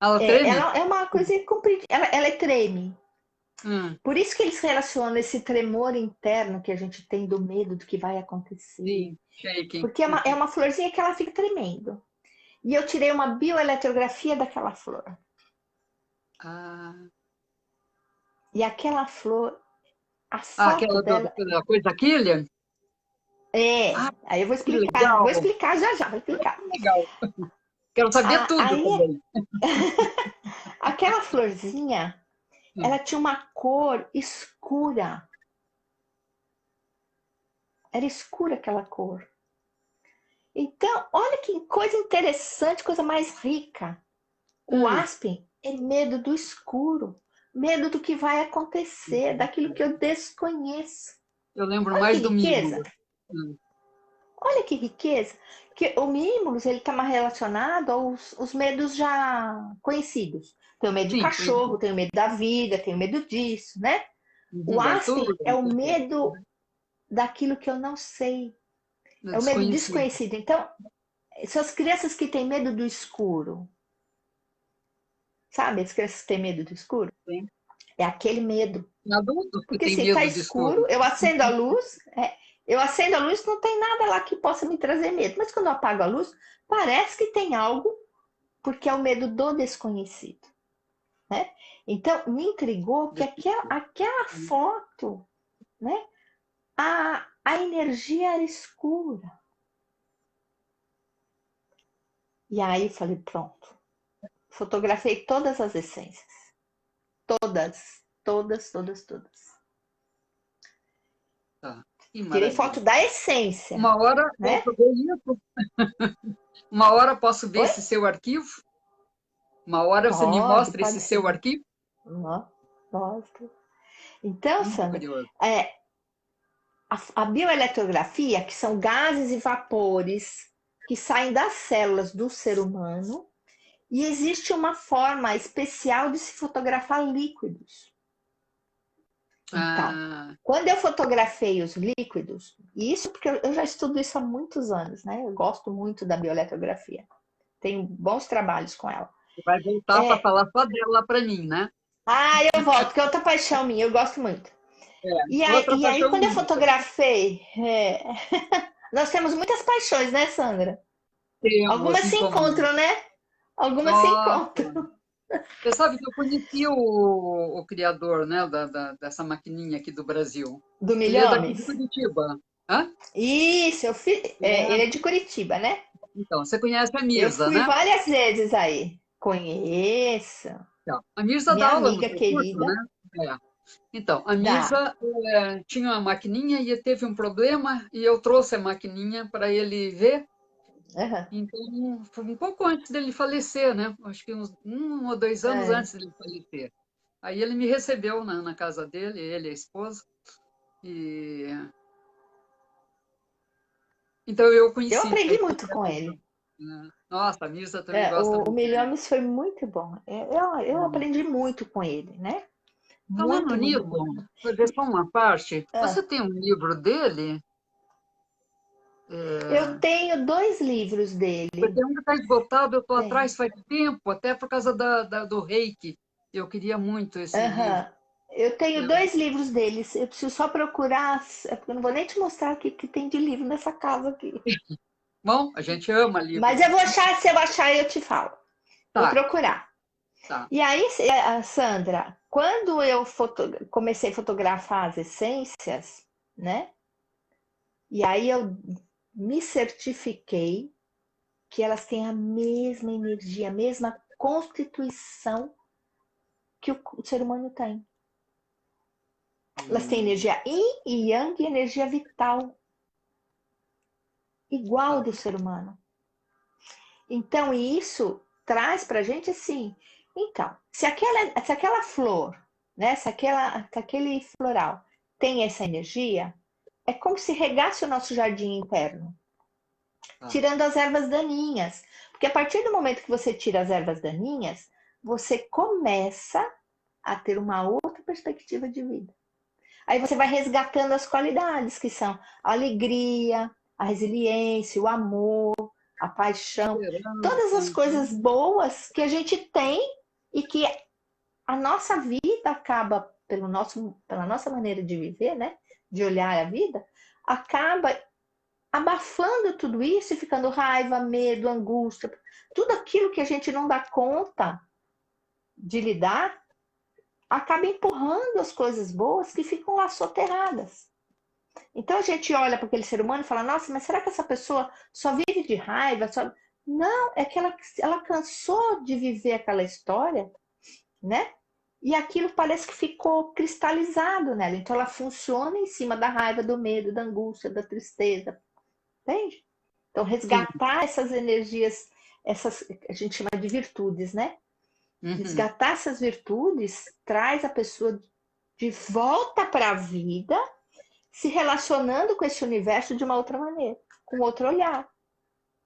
Ela treme? Ela é uma coisa comprida, ela é treme. Hum. Por isso que eles relacionam esse tremor interno que a gente tem do medo do que vai acontecer. Sim, shaking. Porque é uma florzinha que ela fica tremendo. E eu tirei uma bioeletrografia daquela flor. Ah, E aquela flor, a foto aquela dela da coisa Killian? é. Ah, Aí eu vou que explicar. Vou legal! explicar já já, vou explicar. Legal. Quero saber tudo Aí, também. aquela florzinha, ela Hum. tinha uma cor escura. Era escura aquela cor. Então, olha que coisa interessante, coisa mais rica. O Hum. aspen é medo do escuro, medo do que vai acontecer, daquilo que eu desconheço. Eu lembro Olha que mais do riqueza! Mimo. Hum. Olha que riqueza! Que o Mimulus ele está mais relacionado aos os medos já conhecidos. Tenho medo de Sim, cachorro, tenho medo da vida, tenho medo disso, né? O uhum, da altura, aspen é com o certeza. medo daquilo que eu não sei, Da é o medo desconhecida. desconhecido. Então, são as crianças que têm medo do escuro, sabe? As crianças que têm medo do escuro. Sim. É aquele medo. Adultos que Porque têm se tá medo de escuro. escuro, eu acendo a luz, não tem nada lá que possa me trazer medo. Mas quando eu apago a luz, parece que tem algo, porque é o medo do desconhecido, né? Então, me intrigou que aquela foto, né? A energia era escura. E aí falei, pronto. Fotografei todas as essências. Todas, todas, todas, todas. Tá. Que Tirei foto maravilha. da essência, Uma hora né? posso ver isso? Uma hora posso ver Oi? esse seu arquivo? Uma hora você me Pode, mostra esse pode seu sim. arquivo? Mostra. Então, Muito Sandra, curioso. a bioeletrografia, que são gases e vapores que saem das células do ser humano, e existe uma forma especial de se fotografar líquidos. Então, Ah, quando eu fotografei os líquidos, e isso porque eu já estudo isso há muitos anos, né? Eu gosto muito da bioeletrografia. Tenho bons trabalhos com ela. você vai voltar para É, falar só dela para mim, né? eu volto, que é outra paixão minha, eu gosto muito. É, E aí, outra e aí paixão quando eu minha também. fotografei, nós temos muitas paixões, né, Sandra? Temos Algumas em se comum. encontram, né? Algumas se Nossa, encontram. você sabe que eu conheci o criador, né, dessa maquininha aqui do Brasil. Do Ele é daqui de Milhomes? Curitiba. Hã? Isso, ele É. é de Curitiba, né? Então, você conhece a Eu Mirza, fui né? várias vezes aí. Conheço. Então, a Mirza dá Minha aula no amiga seu curso, né? querida. É. Então, a Dá. Mirza tinha uma maquininha e teve um problema e eu trouxe a maquininha para ele ver. Uhum. Então, foi um pouco antes dele falecer, né? Acho que uns 1 ou 2 anos É. antes dele falecer. Aí ele me recebeu na casa dele, ele e a esposa. E então eu Eu conheci aprendi esse muito com criador, ele. né? Nossa, a Mirza também gosta O muito dele. Milhomes foi muito bom. Eu Hum. aprendi muito com ele, né? Falando Muito, muito, nisso, muito. vou ver só uma parte. Você Ah, tem um livro dele? eu É, tenho dois livros dele. porque um está esgotado, eu estou Tem. atrás faz tempo, até por causa do Reiki. Eu queria muito esse livro. Aham. Eu tenho Eu- dois livros deles. Eu preciso só procurar. Porque eu não vou nem te mostrar o que tem de livro nessa casa aqui. Bom, a gente ama Mas livro. eu vou achar, se eu achar, eu te falo. Vou Tá, procurar. tá. E aí, Sandra, quando eu comecei a fotografar as essências, né? E aí eu me certifiquei que elas têm a mesma energia, a mesma constituição que o ser humano tem. Elas têm Hum, energia yin e yang e energia vital, igual tá. do ser humano. Então, isso traz para a gente assim. Então, se aquela flor, né, se aquele floral tem essa energia, é como se regasse o nosso jardim interno, Tá. tirando as ervas daninhas. Porque a partir do momento que você tira as ervas daninhas, você começa a ter uma outra perspectiva de vida. Aí você vai resgatando as qualidades que são a alegria, a resiliência, o amor, a paixão, todas Esperança. as coisas boas que a gente tem e que a nossa vida acaba, pela nossa maneira de viver, né? De olhar a vida, acaba abafando tudo isso e ficando raiva, medo, angústia, tudo aquilo que a gente não dá conta de lidar, acaba empurrando as coisas boas que ficam lá soterradas. Então a gente olha para aquele ser humano e fala: nossa, mas será que essa pessoa só vive de raiva? Não, é que ela cansou de viver aquela história, né? E aquilo parece que ficou cristalizado nela. Então ela funciona em cima da raiva, do medo, da angústia, da tristeza. Entende? Então Sim. resgatar essas energias, essas a gente chama de virtudes, né? Uhum. Resgatar essas virtudes traz a pessoa de volta para a vida, se relacionando com esse universo de uma outra maneira, com outro olhar,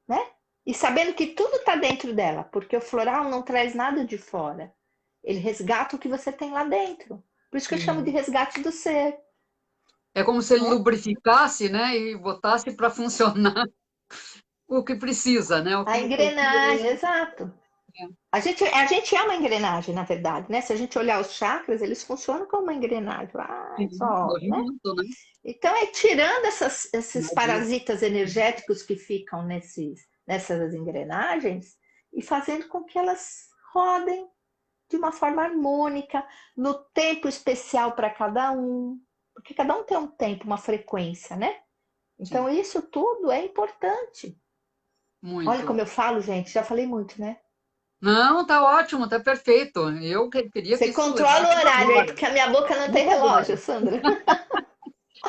né? E sabendo que tudo está dentro dela, porque o floral não traz nada de fora. Ele resgata o que você tem lá dentro. Por isso que eu chamo de Sim. resgate do ser, É como se ele né? lubrificasse, né, e botasse para funcionar o que precisa, né? A engrenagem, exato. A gente é uma engrenagem, na verdade, né? Se a gente olhar os chakras, eles funcionam como uma engrenagem. Vai, Sim, só, né? movimento, né? Então é tirando esses Magia. parasitas energéticos que ficam nessas engrenagens e fazendo com que elas rodem de uma forma harmônica, no tempo especial para cada um, porque cada um tem um tempo, uma frequência, né? Sim, Então isso tudo é importante. Olha como muito. eu falo, gente, já falei muito, né? Não, tá ótimo, tá perfeito. Queria que Você isso controla o levasse horário aí, agora, porque a minha boca não tem muito relógio, agora. Sandra.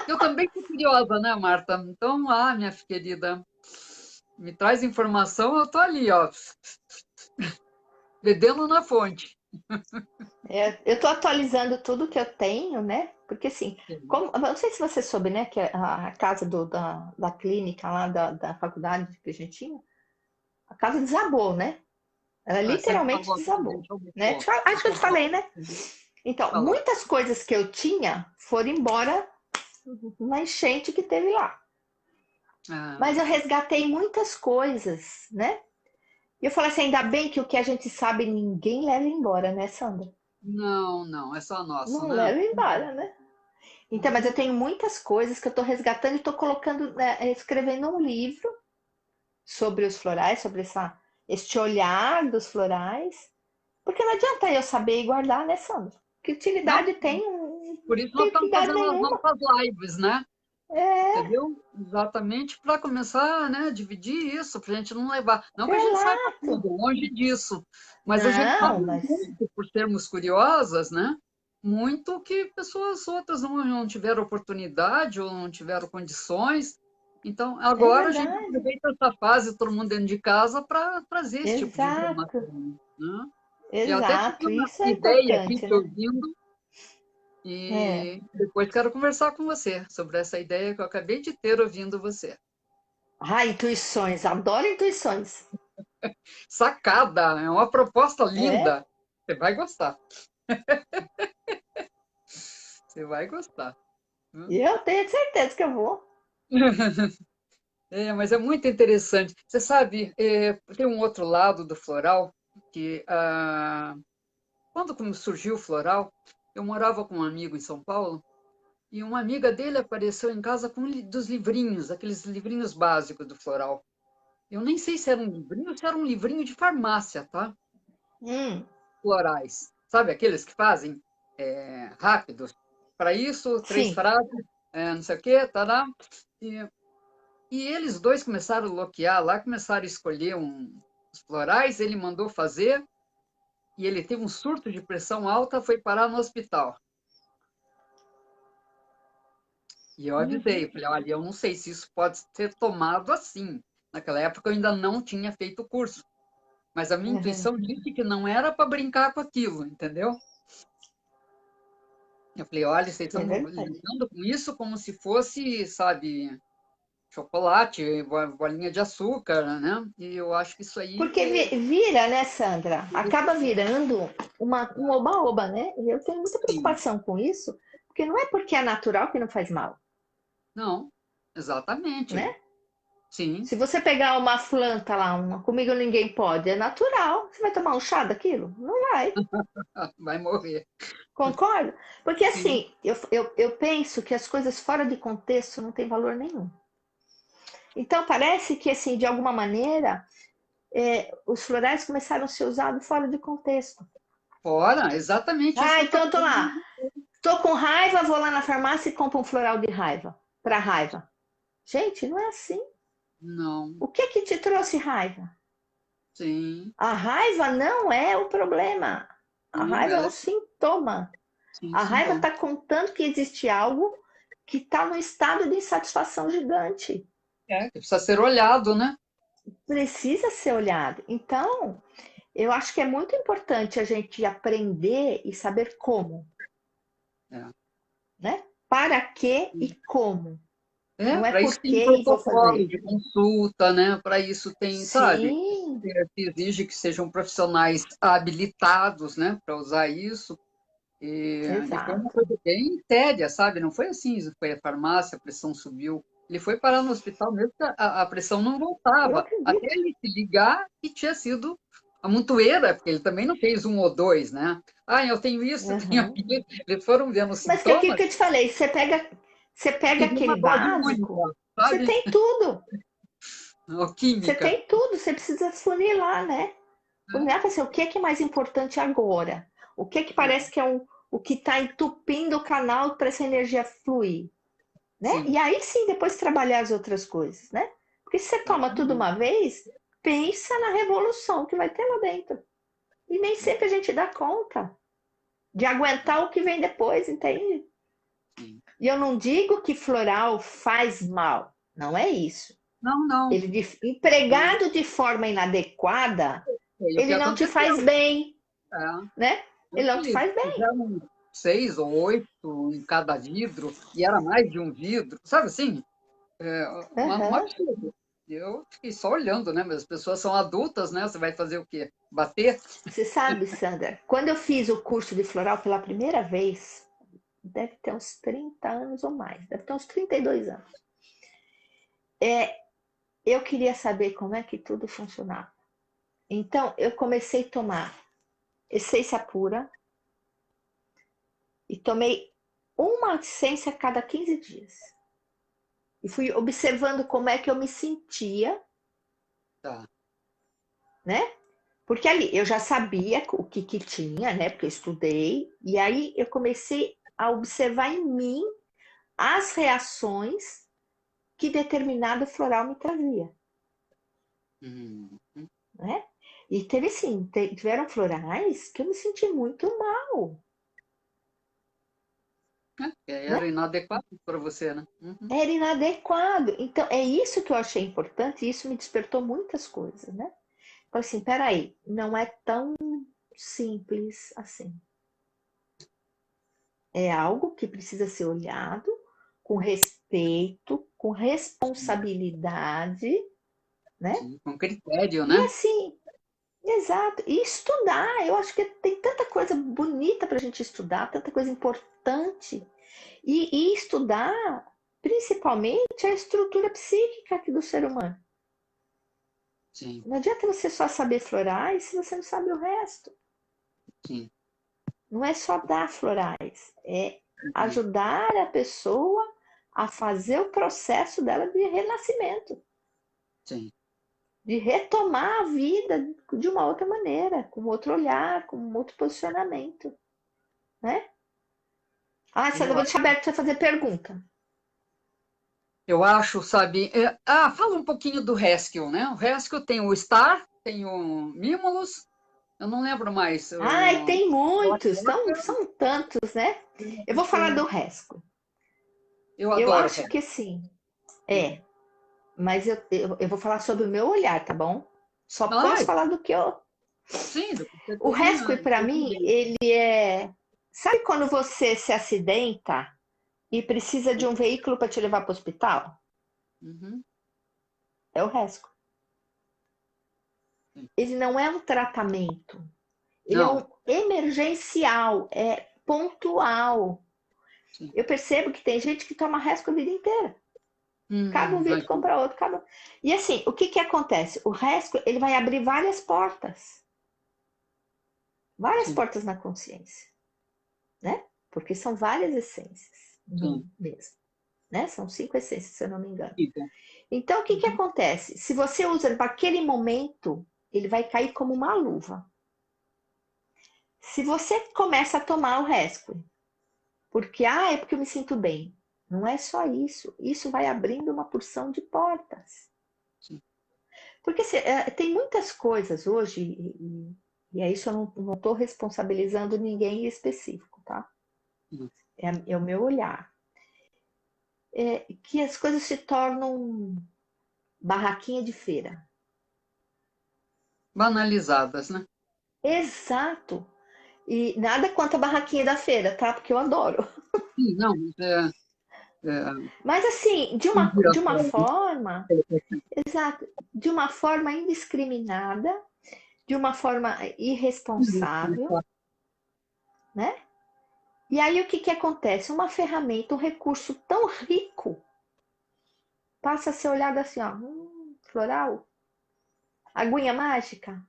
Eu também estou curiosa, né, Marta? Então, minha querida, me traz informação, eu tô ali, ó, bebendo na fonte. Eu estou atualizando tudo que eu tenho, né? Porque assim, Sim. eu não sei se você soube, né, que a casa da clínica lá da faculdade que a gente tinha, a casa desabou, né? Ela Sempre literalmente falou, a desabou, gente ouviu né? falar. Acho que eu te falei, né? Uhum. Então, Falou. muitas coisas que eu tinha foram embora na enchente que teve lá. Mas Ah, eu resgatei muitas coisas, né? E eu falei assim, ainda bem que o que a gente sabe ninguém leva embora, né, Sandra? não, não, é só nosso, Não né? leva embora, né? Então, mas eu Uhum. tenho muitas coisas que eu estou resgatando e estou colocando, né, escrevendo um livro sobre os florais, sobre este olhar dos florais. Porque não adianta eu saber e guardar, né, Sandra? Que Não, utilidade tem? Não por isso nós tem estamos utilidade fazendo as nenhuma. nossas lives, né? É, Entendeu? Exatamente para começar, né, a dividir isso, para a gente não levar. Não que a gente saiba relato. tudo, longe disso, mas a gente sabe Não, mas muito, por sermos curiosas, né? Muito que pessoas outras não tiveram oportunidade ou não tiveram condições. Então, é agora a gente verdade. aproveita essa fase, todo mundo dentro de casa, para trazer esse tipo de Exato, informação, né? E até tive exato. uma Isso é ideia aqui, importante, te né? ouvindo, É. e depois quero conversar com você sobre essa ideia que eu acabei de ter ouvindo você. Ah, intuições. Adoro intuições. Sacada, é uma proposta É. linda. Você vai gostar. Você vai gostar. E eu tenho certeza que eu vou. É, mas é muito interessante. Você sabe, tem um outro lado do floral que quando surgiu o floral, eu morava com um amigo em São Paulo e uma amiga dele apareceu em casa com dos livrinhos, aqueles livrinhos básicos do floral. Eu nem sei se era um livrinho ou se era um livrinho de farmácia, tá? Hum, Florais. Sabe aqueles que fazem rápidos? Para isso, três sim. frases, não sei o quê, tará. E, e eles dois começaram a loquear lá, começaram a escolher os florais, ele mandou fazer. e ele teve um surto de pressão alta, foi parar no hospital. E eu avisei, Uhum, eu falei, olha, eu não sei se isso pode ser tomado assim. Naquela época eu ainda não tinha feito o curso, mas a minha uhum. intuição disse que não era para brincar com aquilo, entendeu? Eu falei, olha, vocês É estão verdade. lidando com isso como se fosse, sabe, chocolate, bolinha de açúcar, né? E eu acho que isso aí Porque vira, né, Sandra? Acaba virando um oba-oba, né? E eu tenho muita sim, preocupação com isso, porque não é porque é natural que não faz mal, não, exatamente, né? sim, Se você pegar uma planta lá, uma comigo ninguém pode, é natural. Você vai tomar um chá daquilo? Não vai. vai morrer, Concorda? Porque sim, assim, eu penso que as coisas fora de contexto não têm valor nenhum. Então parece que, assim, de alguma maneira, os florais começaram a ser usados fora de contexto. fora, exatamente isso Ah, que eu então estava eu tô lá. dizendo. Tô com raiva, vou lá na farmácia e compro um floral de raiva. Para raiva. Gente, não é assim. Não, O que que te trouxe raiva? sim, A raiva não é o problema. A não, raiva é ela um é, sintoma. sim, A raiva sintoma. está contando que existe algo que está no estado de insatisfação gigante. É, que precisa ser olhado, né? Precisa ser olhado. Então, eu acho que é muito importante a gente aprender e saber como, É. né? Para que e como. É, Não é para isso por tem que e vou protocolo fazer. de consulta, né? Para isso tem, sabe? Sim, Se exige que sejam profissionais habilitados, né? Para usar isso. E foi uma exato. coisa bem séria, sabe? Não foi assim, foi a farmácia, a pressão subiu. Ele foi parar no hospital mesmo, que a pressão não Eu voltava. Até acredito. ele se ligar que tinha sido a montoeira, porque ele também não fez um ou dois, né? Ah, eu tenho isso, eu tenho Uhum. aquilo. Eles foram vendo os Mas que é aquilo sintomas que eu te falei, você pega e viu uma aquele dose única, básico, você sabe? tem tudo. Você Química. tem tudo, você precisa funilar, né? Funilar para ser o que é mais importante agora. O que É, parece que é o que está entupindo o canal para essa energia fluir, né? E sim, aí sim, depois trabalhar as outras coisas, né? Porque se você toma tudo exatamente. uma vez, pensa na revolução que vai ter lá dentro. E nem sempre a gente dá conta de aguentar o que vem depois, entende? Sim. E eu não digo que floral faz mal, não é isso. Não, não, Ele não. empregado de forma inadequada, Foi o que ele não te aconteceu. faz bem, É. né? Ele Eu não te falei, faz bem. fizeram 6 ou 8 em cada vidro, e era mais de um vidro, sabe assim? É, um Uhum. absurdo. Eu fiquei só olhando, né? Mas as pessoas são adultas, né? Você vai fazer o quê? Bater? Você sabe, Sandra, quando eu fiz o curso de floral pela primeira vez, deve ter uns 30 anos ou mais, deve ter uns 32 anos. Eu queria saber como é que tudo funcionava. Então, eu comecei a tomar essência pura e tomei uma essência a cada 15 dias. E fui observando como é que eu me sentia, Tá. né? Porque ali eu já sabia o que, que tinha, né? Porque eu estudei, e aí eu comecei a observar em mim as reações que determinado floral me trazia, Hum. né? E teve sim, tiveram florais que eu me senti muito mal, né? Era inadequado para você, né? Uhum. Era inadequado. Então, é isso que eu achei importante e isso me despertou muitas coisas, né? Falei assim, peraí, não é tão simples assim. É algo que precisa ser olhado com respeito, com responsabilidade, né? Sim, com critério, E né? assim, exato. E estudar, eu acho que tem tanta coisa bonita para a gente estudar, tanta coisa importante. E estudar, principalmente, a estrutura psíquica aqui do ser humano. Sim, Não adianta você só saber florais se você não sabe o resto. sim. Não é só dar florais, é Uhum. ajudar a pessoa a fazer o processo dela de renascimento, Sim. de retomar a vida de uma outra maneira, com outro olhar, com outro posicionamento, né? Ah, Sandra, eu Eu vou deixar aberto para você fazer pergunta. Eu acho, sabe? Fala um pouquinho do Haskell, né? O Haskell tem o Star, tem o Mimulus, Eu não lembro mais. Ai, tem muitos, Eu são tantos, né? Eu vou falar do Rescue. eu Eu adoro acho Red. que sim, mas eu vou falar sobre o meu olhar, tá bom? Só posso Ai, falar do que eu. sim, você O tem Rescue, para tem mim, direito. ele é. Sabe quando você se acidenta e precisa de um veículo para te levar para o hospital? Uhum, É o Rescue. sim. Ele não é um tratamento, ele é um Não, emergencial, é pontual. sim. Eu percebo que tem gente que toma Rescue a vida inteira. Caga um vidro, Imagina. compra outro, caga. E assim, o que que acontece? O Rescue, ele vai abrir várias Sim, portas na consciência, né? Porque são várias essências, sim. mesmo, né? São 5 essências, se eu não me engano. Fica. Então, o que que Uhum. acontece? Se você usa naquele momento, ele vai cair como uma luva. Se você começa a tomar o Rescue, porque, é porque eu me sinto bem. Não é só isso. Isso vai abrindo uma porção de portas. Sim. Porque tem muitas coisas hoje, e é isso, eu não estou responsabilizando ninguém em específico, tá? Sim. É o meu olhar. Que as coisas se tornam barraquinha de feira. Banalizadas, né? Exato. E nada quanto a barraquinha da feira, tá? Porque eu adoro. Sim, não, é Mas assim, de uma inspiração, né? forma, exato, de uma forma indiscriminada, de uma forma irresponsável, né? E aí o que que acontece? Uma ferramenta, um recurso tão rico passa a ser olhado assim, ó, floral, aguinha mágica.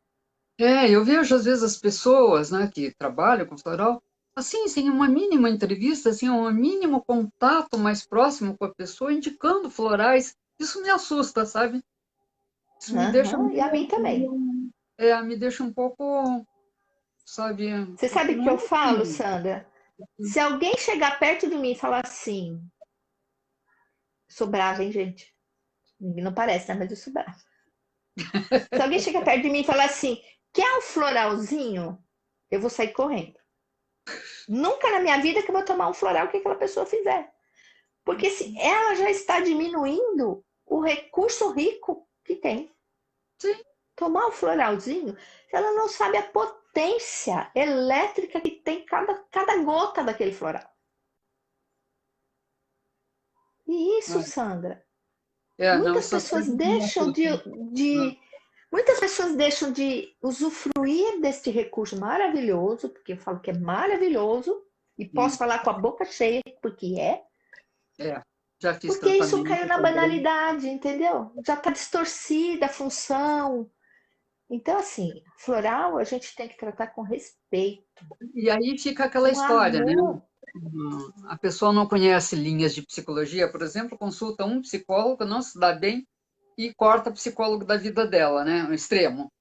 Eu vejo às vezes as pessoas, né, que trabalham com floral, assim, sem uma mínima entrevista, assim, um mínimo contato mais próximo com a pessoa, indicando florais. Isso me assusta, sabe? Isso me deixa Uhum, e a mim também. me deixa um pouco, sabe, Você porque sabe o que não é eu falo, assim. Sandra? Se alguém chegar perto de mim e falar assim, sou brava, hein, gente? Não parece, né? Mas eu sou brava. Se alguém chegar perto de mim e falar assim, quer um floralzinho? Eu vou sair correndo. Nunca na minha vida que eu vou tomar um floral que aquela pessoa fizer. Porque se ela já está diminuindo o recurso rico que tem. Sim, Tomar um floralzinho, ela não sabe a potência elétrica que tem cada gota daquele floral. E isso, Sandra, não, muitas essas pessoas coisas me deixam de, assustam. Ah, de muitas pessoas deixam de usufruir deste recurso maravilhoso, porque eu falo que é maravilhoso, e posso sim, falar com a boca cheia, é, já fiz porque isso tratamento caiu na também. banalidade, entendeu? Já está distorcida a função. Então, assim, floral a gente tem que tratar com respeito, E aí fica aquela com história, né? amor. A pessoa não conhece linhas de psicologia, por exemplo, consulta um psicólogo, não se dá bem e corta o psicólogo da vida dela, né? Um extremo.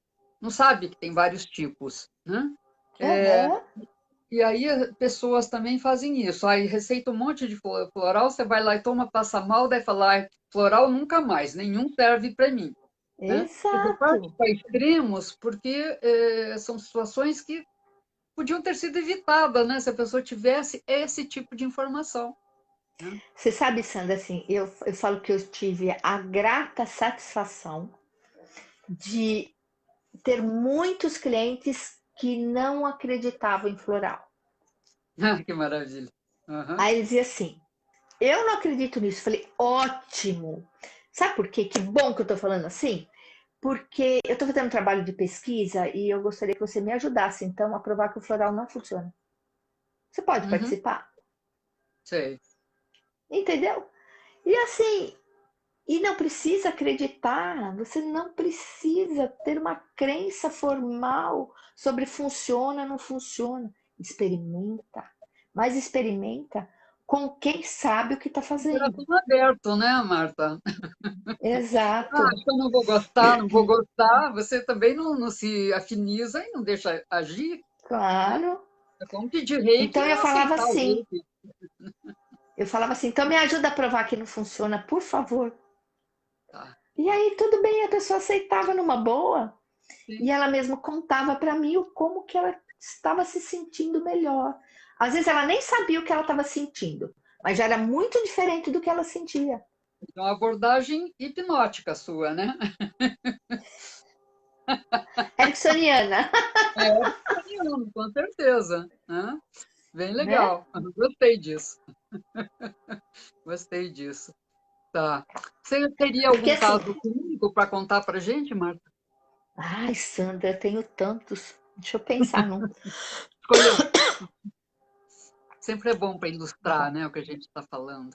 Não sabe que tem vários tipos, né? Aham. E aí pessoas também fazem isso. Aí receita um monte de floral, você vai lá e toma, passa mal, daí fala, floral nunca mais, nenhum serve para mim, né? Quer dizer, parte Exato. para extremos, porque são situações que podiam ter sido evitadas, né? Se a pessoa tivesse esse tipo de informação, né? Você sabe, Sandra, assim, eu falo que eu tive a grata satisfação de ter muitos clientes que não acreditavam em floral. Ah, que maravilha. Aham. Aí eles diziam assim: eu não acredito nisso. Falei: ótimo. Sabe por quê? Que bom que eu tô falando assim? Porque eu tô fazendo um trabalho de pesquisa e eu gostaria que você me ajudasse, então, a provar que o floral não funciona. Você pode Uhum. participar? Sei. Entendeu? E assim, e não precisa acreditar, você não precisa ter uma crença formal sobre funciona ou não funciona. Experimenta, mas experimenta com quem sabe o que está fazendo. Coração aberto, né, Marta? Ah, Exato, acho que eu não vou gostar, não vou gostar. Você também não se afiniza e não deixa agir, né? claro. É como pedir reiki e Então eu não falava aceitar o assim, reiki. então me ajuda a provar que não funciona, por favor. Tá. E aí tudo bem, a pessoa aceitava numa boa. E sim. ela mesma contava para mim como que ela estava se sentindo melhor. Às vezes ela nem sabia o que ela estava sentindo, mas já era muito diferente do que ela sentia. Então, abordagem hipnótica sua, né? Ericksoniana, É, com certeza, né? Bem né? legal. Gostei disso. Gostei disso. Tá. Você teria Porque algum assim, caso clínico para contar para gente, Marta? ai, Sandra, eu tenho tantos. Deixa eu pensar num. Escolha um. Sempre é bom para ilustrar, Bom, né, o que a gente está falando.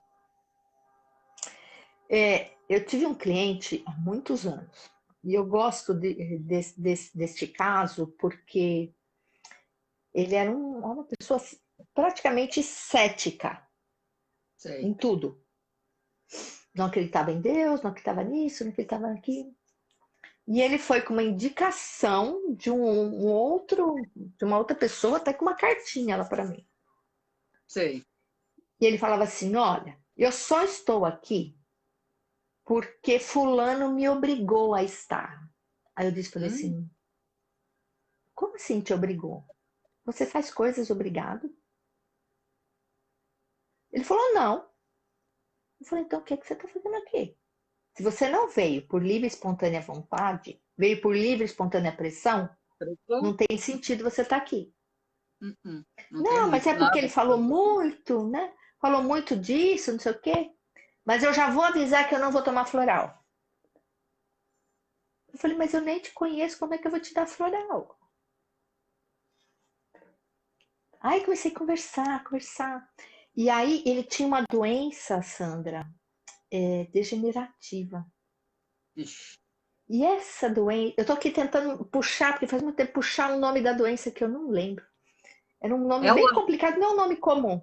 eu tive um cliente há muitos anos. E eu gosto deste caso porque ele era uma pessoa praticamente cética Sei. em tudo. Não acreditava em Deus, não acreditava nisso, não acreditava naquilo. E ele foi com uma indicação de de uma outra pessoa, até com uma cartinha lá para mim. Sei. E ele falava assim: olha, eu só estou aqui porque fulano me obrigou a estar. Aí eu disse, falei Hum, assim: como assim te obrigou? Você faz coisas obrigado? Ele falou: não. Eu falei: então o que, é que você está fazendo aqui? Se você não veio por livre e espontânea vontade, veio por livre e espontânea pressão, pressão? não tem sentido você estar aqui. Não tem Não, mas muito é porque ele nada. falou muito, né? Falou muito disso, não sei o quê. Mas eu já vou avisar que eu não vou tomar floral. Eu falei, mas eu nem te conheço, como é que eu vou te dar floral? Aí comecei a conversar, conversar. E aí ele tinha uma doença, Sandra, degenerativa. Ixi. E essa doença, eu tô aqui tentando puxar, porque faz muito tempo puxar o nome da doença que eu não lembro. Era um nome bem Ela, complicado, não é um nome comum.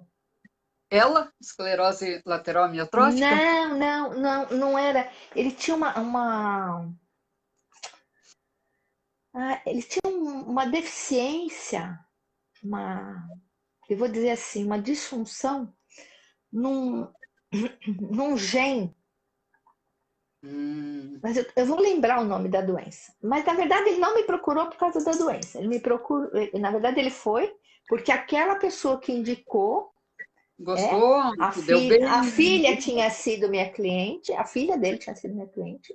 ela, esclerose lateral amiotrófica? Não era. Ele tinha ele tinha uma deficiência, uma, eu vou dizer assim, uma disfunção num, num gen. Hum, Mas eu vou lembrar o nome da doença. Mas na verdade ele não me procurou por causa da doença. Ele me procurou, na verdade ele foi porque aquela pessoa que indicou gostou? Deu a bem? filha tinha sido minha cliente, a filha dele tinha sido minha cliente.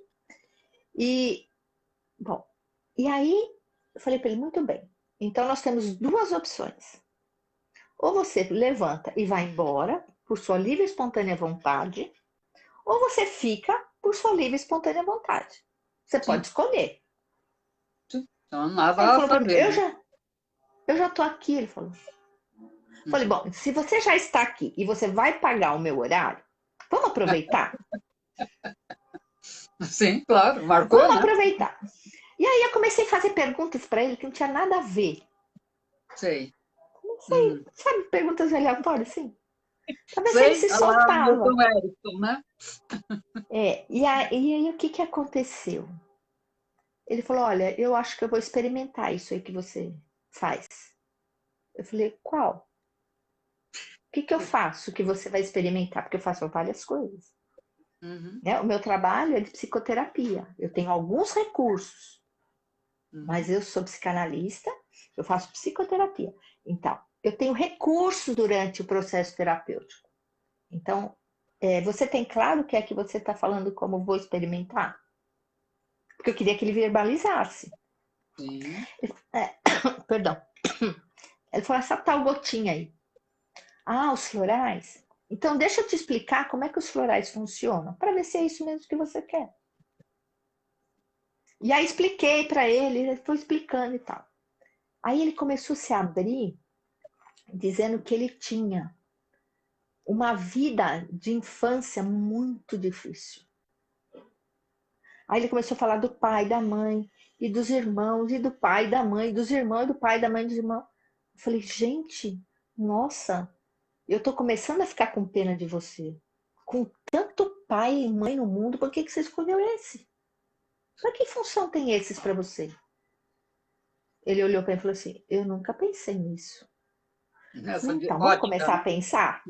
E, bom, e aí eu falei para ele, muito bem. Então nós temos duas opções. Ou você levanta e vai embora por sua livre e espontânea vontade, ou você fica por sua livre e espontânea vontade. Você Sim, pode escolher. sim. Então, Aí ele nada a falou para mim, fazer, né? eu já tô aqui, ele falou. Falei, Uhum. bom, se você já está aqui e você vai pagar o meu horário, vamos aproveitar? Sim, claro, marcou, Vamos né? aproveitar. E aí eu comecei a fazer perguntas para ele que não tinha nada a ver. Sei. Comecei, Uhum. sabe, perguntas aleatórias assim, para ver se ele Sei, se a lá soltava. Milton Erickson, né? E aí o que que aconteceu? Ele falou, olha, eu acho que eu vou experimentar isso aí que você faz. Eu falei, qual? O que que eu faço que você vai experimentar? Porque eu faço várias coisas. Uhum, Né? O meu trabalho é de psicoterapia. Eu tenho alguns recursos, mas uhum. eu sou psicanalista, eu faço psicoterapia. Então, eu tenho recursos durante o processo terapêutico. Então, você tem claro o que é que você está falando como vou experimentar? Porque eu queria que ele verbalizasse. Sim. É, perdão. Ele falou, essa tal gotinha aí. Ah, os florais? Então, deixa eu te explicar como é que os florais funcionam, para ver se é isso mesmo que você quer. E aí expliquei para ele, ele foi explicando e tal. Aí ele começou a se abrir, dizendo que ele tinha uma vida de infância muito difícil. Aí ele começou a falar do pai, da mãe, e dos irmãos, e do pai, da mãe, dos irmãos, e do pai, da mãe, dos irmãos. Eu falei, gente, nossa, eu tô começando a ficar com pena de você. Com tanto pai e mãe no mundo, por que que você escolheu esse? Para que função tem esses para você? Ele olhou para mim e falou assim: eu nunca pensei nisso. Eu falei, Nessa então, vamos ótica, começar né? a pensar?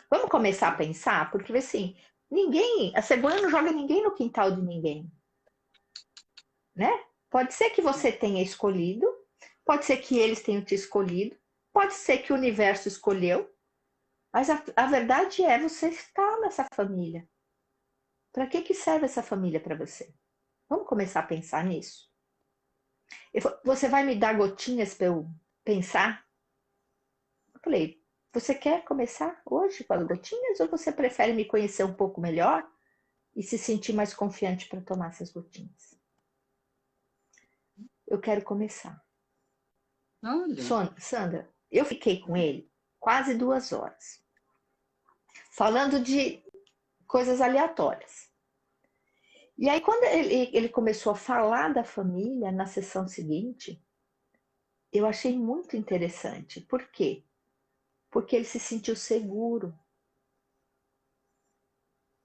Vamos começar a pensar? Porque assim, ninguém, a cegonha não joga ninguém no quintal de ninguém, né? Pode ser que você tenha escolhido, pode ser que eles tenham te escolhido, pode ser que o universo escolheu, mas a verdade é você está nessa família. Para que serve essa família para você? Vamos começar a pensar nisso? Você vai me dar gotinhas para eu pensar? Eu falei, você quer começar hoje com as gotinhas ou você prefere me conhecer um pouco melhor e se sentir mais confiante para tomar essas gotinhas? Eu quero começar. Olha. Sandra, eu fiquei com ele quase 2 horas, falando de coisas aleatórias. E aí, quando ele começou a falar da família na sessão seguinte, eu achei muito interessante. Por quê? Porque ele se sentiu seguro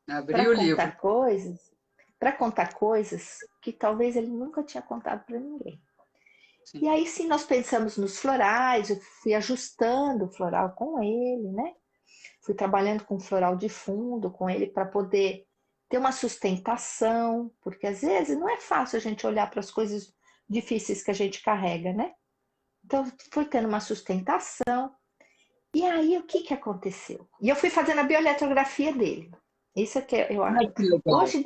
para Abri o livro. contar coisas que talvez ele nunca tinha contado para ninguém. Sim. E aí sim nós pensamos nos florais, eu fui ajustando o floral com ele, né? Fui trabalhando com floral de fundo com ele para poder ter uma sustentação, porque às vezes não é fácil a gente olhar para as coisas difíceis que a gente carrega, né? Então fui tendo uma sustentação. E aí o que aconteceu? E eu fui fazendo a bioeletrografia dele. Isso é que eu Ai, que legal. hoje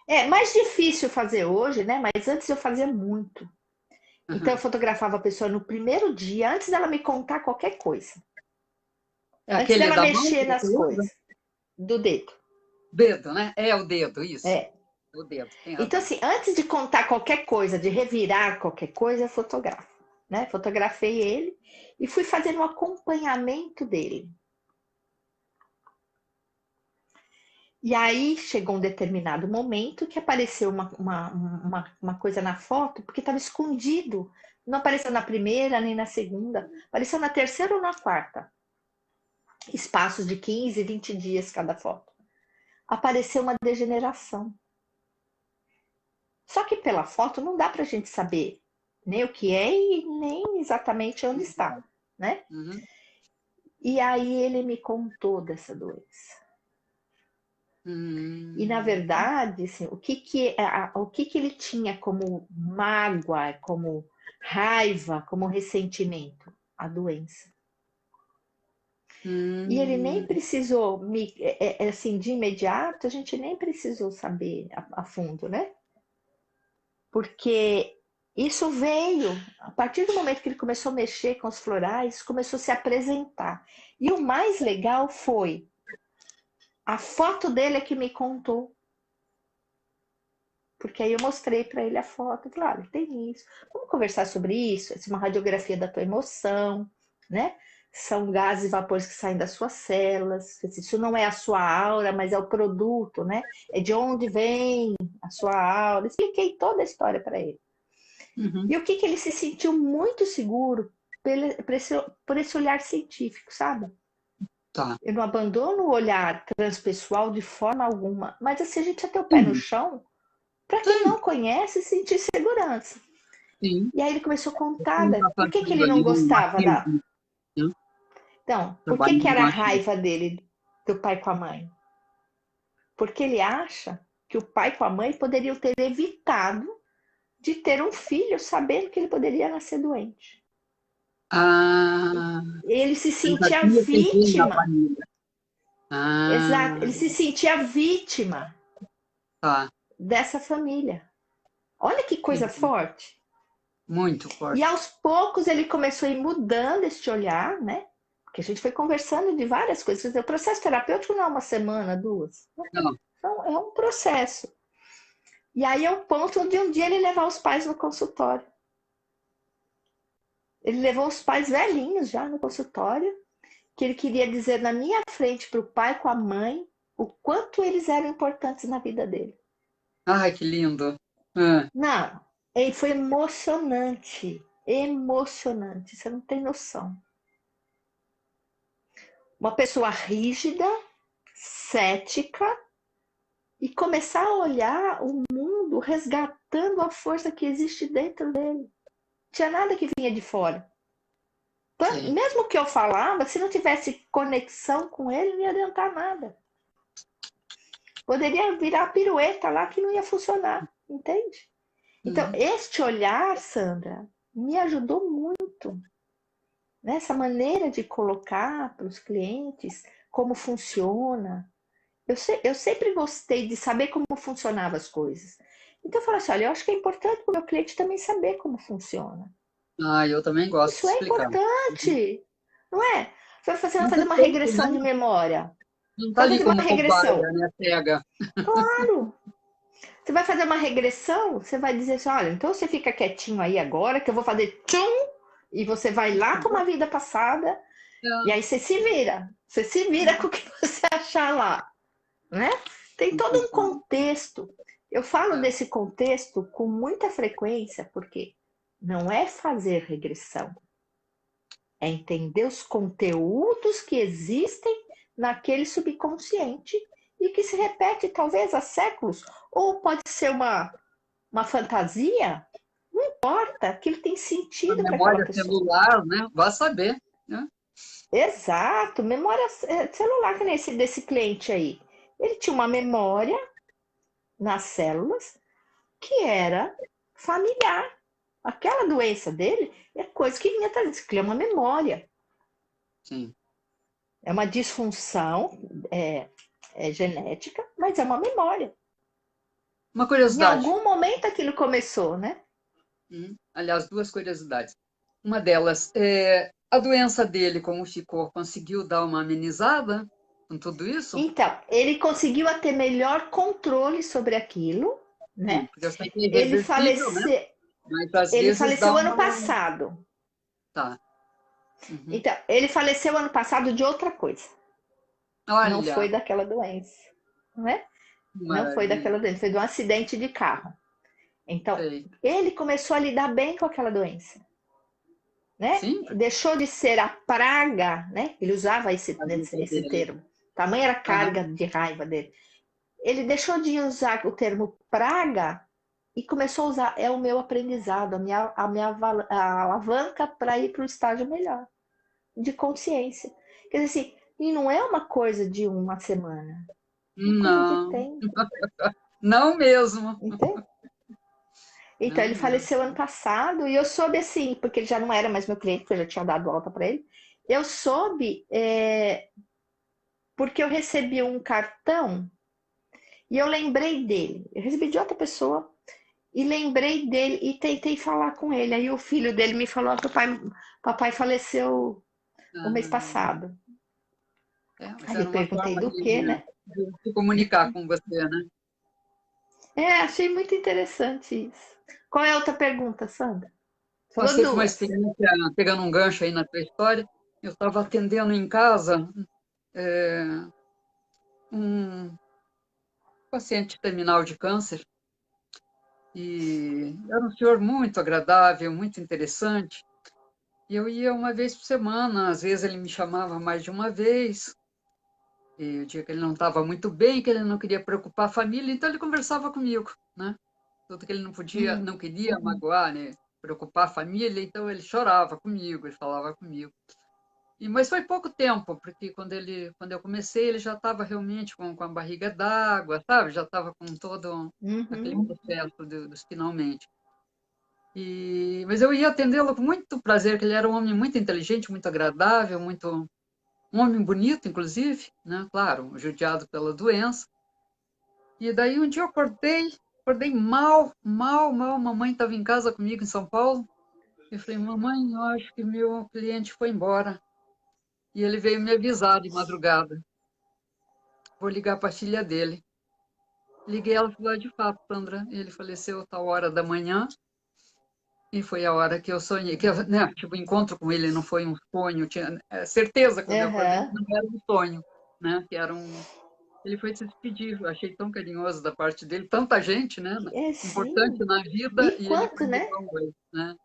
é mais difícil fazer hoje, né? Mas antes eu fazia muito. Então eu Uhum. fotografava a pessoa no primeiro dia, antes dela me contar qualquer coisa. É Antes aquele dela da mão mexer que nas você usa? coisas. Do dedo. Dedo, né? É o dedo, isso. É. O dedo, tem Então, razão. assim, antes de contar qualquer coisa, de revirar qualquer coisa, eu fotografo. Né? Fotografei ele e fui fazendo um acompanhamento dele. E aí chegou um determinado momento que apareceu uma coisa na foto, porque estava escondido. Não apareceu na primeira nem na segunda, apareceu na terceira ou na quarta. Espaços de 15, 20 dias cada foto. Apareceu uma degeneração. Só que pela foto não dá para a gente saber nem o que é e nem exatamente onde está, né? Uhum. E aí ele me contou dessa doença. E na Hum. verdade, assim, o que ele tinha como mágoa, como raiva, como ressentimento? A doença. E ele nem Hum. precisou assim, de imediato, a gente nem precisou saber a fundo, né? Porque isso veio a partir do momento que ele começou a mexer com os florais, começou a se apresentar. E o mais legal foi a foto dele é que me contou. Porque aí eu mostrei para ele a foto, falei, olha, tem isso, vamos conversar sobre isso, essa é uma radiografia da tua emoção, né? São gases e vapores que saem das suas células, isso não é a sua aura, mas é o produto, né? É de onde vem a sua aura. Expliquei toda a história para ele. Uhum. E o que ele se sentiu muito seguro por esse olhar científico, sabe? Tá. Eu não abandono o olhar transpessoal de forma alguma, mas assim, a gente já tem o pé no Sim, chão para quem sim, não conhece sentir segurança. sim. E aí ele começou a contar Você está por que fazendo ele não ali um gostava da. arquivo, né? Então, por que Trabalhando era no a arquivo. raiva dele do pai com a mãe? Porque ele acha que o pai com a mãe poderiam ter evitado de ter um filho sabendo que ele poderia nascer doente. Ah, Ele se eu já sentia tinha TV na vítima. família. Exato, Ah, ele se sentia vítima tá. dessa família. Olha que coisa Entendi. forte. Muito E forte. aos poucos ele começou a ir mudando este olhar, né? Porque a gente foi conversando de várias coisas. O processo terapêutico não é uma semana, duas. Não. Então, é um processo. E aí é o ponto de um dia ele levar os pais no consultório. Ele levou os pais velhinhos já no consultório, que ele queria dizer na minha frente para o pai com a mãe o quanto eles eram importantes na vida dele. Ai, que lindo. Ah, Não, e foi emocionante. Emocionante, você não tem noção. Uma pessoa rígida, cética, e começar a olhar o mundo resgatando a força que existe dentro dele. Não tinha nada que vinha de fora. sim. Mesmo que eu falava, se não tivesse conexão com ele, não ia adiantar nada. Poderia virar pirueta lá que não ia funcionar, entende? Então, Uhum. este olhar, Sandra, me ajudou muito nessa maneira de colocar para os clientes como funciona. Eu sempre gostei de saber como funcionavam as coisas. Então, eu falo assim: olha, eu acho que é importante para o meu cliente também saber como funciona. Ah, eu também gosto de Isso é explicar. Uhum. importante, não é? Você vai Não fazer uma perfeito, né? regressão de memória. Não tá Vai ali fazer uma como regressão. cobaia, né? Pega. Claro, você vai fazer uma regressão, você vai dizer assim: olha, então você fica quietinho aí agora, que eu vou fazer tchum, e você vai lá para uma vida passada, e aí você se vira. Você se vira com o que você achar lá, né? Tem todo um contexto. Eu falo É. desse contexto com muita frequência, porque não é fazer regressão, é entender os conteúdos que existem naquele subconsciente e que se repete talvez há séculos, ou pode ser uma fantasia, não importa, aquilo tem A sentido para aquela memória pessoa. celular, né? Vai saber, né? Exato, memória celular, que nem esse desse cliente aí. Ele tinha uma memória nas células que era familiar. Aquela doença dele é coisa que vinha atrás, isso é uma memória, Sim. é uma disfunção genética, mas é uma memória. Uma Em curiosidade. algum momento aquilo começou, né? Aliás, duas curiosidades. Uma delas, a doença dele, como ficou, conseguiu dar uma amenizada com tudo isso? Então, ele conseguiu ter melhor controle sobre aquilo, Sim, né? porque eu sei que é Ele irreversível, né? faleceu, Mas às ele vezes dá faleceu ano uma. passado. Tá. Uhum. Então, ele faleceu ano passado de outra coisa. Não foi Olha, daquela doença, né? que Não foi maravilha. daquela doença, foi de um acidente de carro. Então, Sei. ele começou a lidar bem com aquela doença, né? Sim, Deixou de ser a praga, né? Ele usava a vida esse dele. termo. Tamanha era a Aham. carga de raiva dele. Ele deixou de usar o termo praga e começou a usar é o meu aprendizado, a alavanca para ir para o estágio melhor, de consciência. Quer dizer assim, e não é uma coisa de uma semana, é uma coisa de Não, tempo, não mesmo. entende? Então, Não ele mesmo. faleceu ano passado e eu soube assim, porque ele já não era mais meu cliente, porque eu já tinha dado alta para ele. Eu soube porque eu recebi um cartão e eu lembrei dele. Eu recebi de outra pessoa e lembrei dele e tentei falar com ele. Aí o filho dele me falou que papai faleceu o mês Ah, passado. mas Aí eu era uma perguntei forma do que, né? de se comunicar com você, né? Achei muito interessante isso. Qual é a outra pergunta, Sandra? Falou Passei por uma duas. experiência, pegando um gancho aí na tua história. Eu estava atendendo em casa é, um paciente terminal de câncer e era um senhor muito agradável, muito interessante. E eu ia uma vez por semana, às vezes ele me chamava mais de uma vez. E o dia que ele não estava muito bem, que ele não queria preocupar a família, então ele conversava comigo, né? Tudo que ele não podia, Hum, não queria magoar, né? Preocupar a família, então ele chorava comigo, ele falava comigo. Mas foi pouco tempo, porque quando eu comecei, ele já estava realmente com a barriga d'água, sabe? Já estava com todo aquele uhum. processo dos finalmente. Mas eu ia atendê-lo com muito prazer, que ele era um homem muito inteligente, muito agradável, um homem bonito, inclusive, né? Claro, judiado pela doença. E daí um dia eu acordei mal, mal, mal. Mamãe estava em casa comigo em São Paulo. Eu falei, mamãe, eu acho que meu cliente foi embora. E ele veio me avisar de madrugada. Vou ligar para a filha dele. Liguei, ela falou, de fato, Sandra, ele faleceu a tal hora da manhã. E foi a hora que eu sonhei, né, tipo, o encontro com ele não foi um sonho, tinha certeza quando eu acordei que Aham. não era um sonho, né, que era um. Ele foi se despedir, eu achei tão carinhoso da parte dele, tanta gente, né, importante Sim. na vida, E e ele foi quanto, de né? tão bem, né.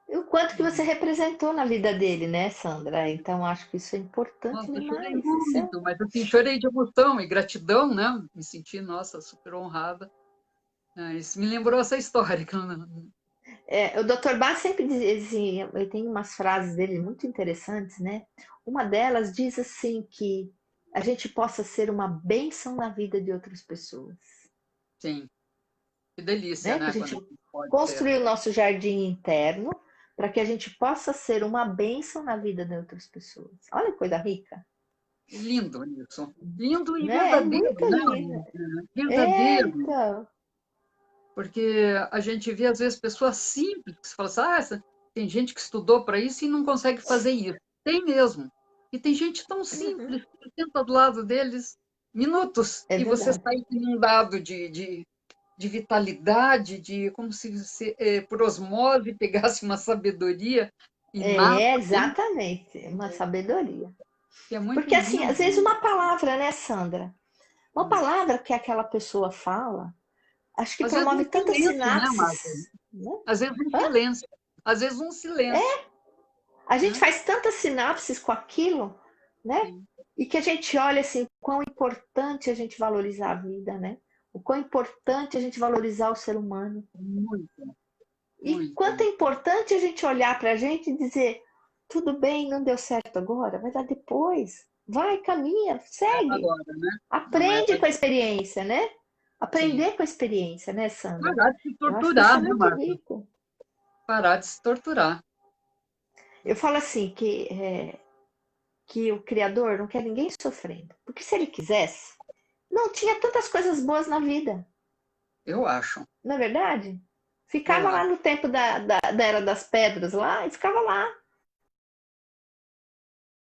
E o quanto que você E, representou na vida dele, né, Sandra? Então, acho que isso é importante nossa, eu chorei demais. Isso muito, mas assim, chorei de emoção e gratidão, né, me senti, nossa, super honrada. Isso me lembrou essa história, que eu o Dr. Bach sempre dizia, ele tem umas frases dele muito interessantes, né? Uma delas diz assim que a gente possa ser uma bênção na vida de outras pessoas. sim, Que delícia, né? Que né? a Quando a gente gente pode ter. construir o nosso jardim interno para que a gente possa ser uma bênção na vida de outras pessoas. Olha que coisa rica, Lindo isso. Lindo e né? É verdadeiro, muito né? lindo. É, Verdadeiro. então. Porque a gente vê, às vezes, pessoas simples que falam assim, tem gente que estudou para isso e não consegue fazer isso. Tem mesmo. E tem gente tão Uhum, simples que senta do lado deles minutos é e você verdade. sai inundado de vitalidade, de como se você, por osmose, pegasse uma sabedoria inata, É, né? exatamente, uma sabedoria. Que é muito Porque assim, às vezes lindo. uma palavra, né, Sandra? Uma palavra que aquela pessoa fala, acho que Às vezes promove um tantas silêncio, né, Marta? sinapses, né? Às vezes um Hã? silêncio. Às vezes um silêncio, A gente né? faz tantas sinapses com aquilo, né? Sim, E que a gente olha assim, o quão importante a gente valorizar a vida, né? O quão importante a gente valorizar o ser humano. muito, E quanto é muito. importante a gente olhar para a gente e dizer: tudo bem, não deu certo agora, vai dar depois. Vai, caminha, É segue. agora, né? Não é Aprende com a agora. experiência, né? Sim. Aprender com a experiência, né, Sandra? Parar de se Eu acho que isso torturar, é né, muito Marta? rico. Parar de se torturar. Eu falo assim que o Criador não quer ninguém sofrendo. Porque se ele quisesse, não tinha tantas coisas boas na vida, Eu acho. não é verdade? Eu Ficava lá acho. no tempo da Era das Pedras lá e ficava lá.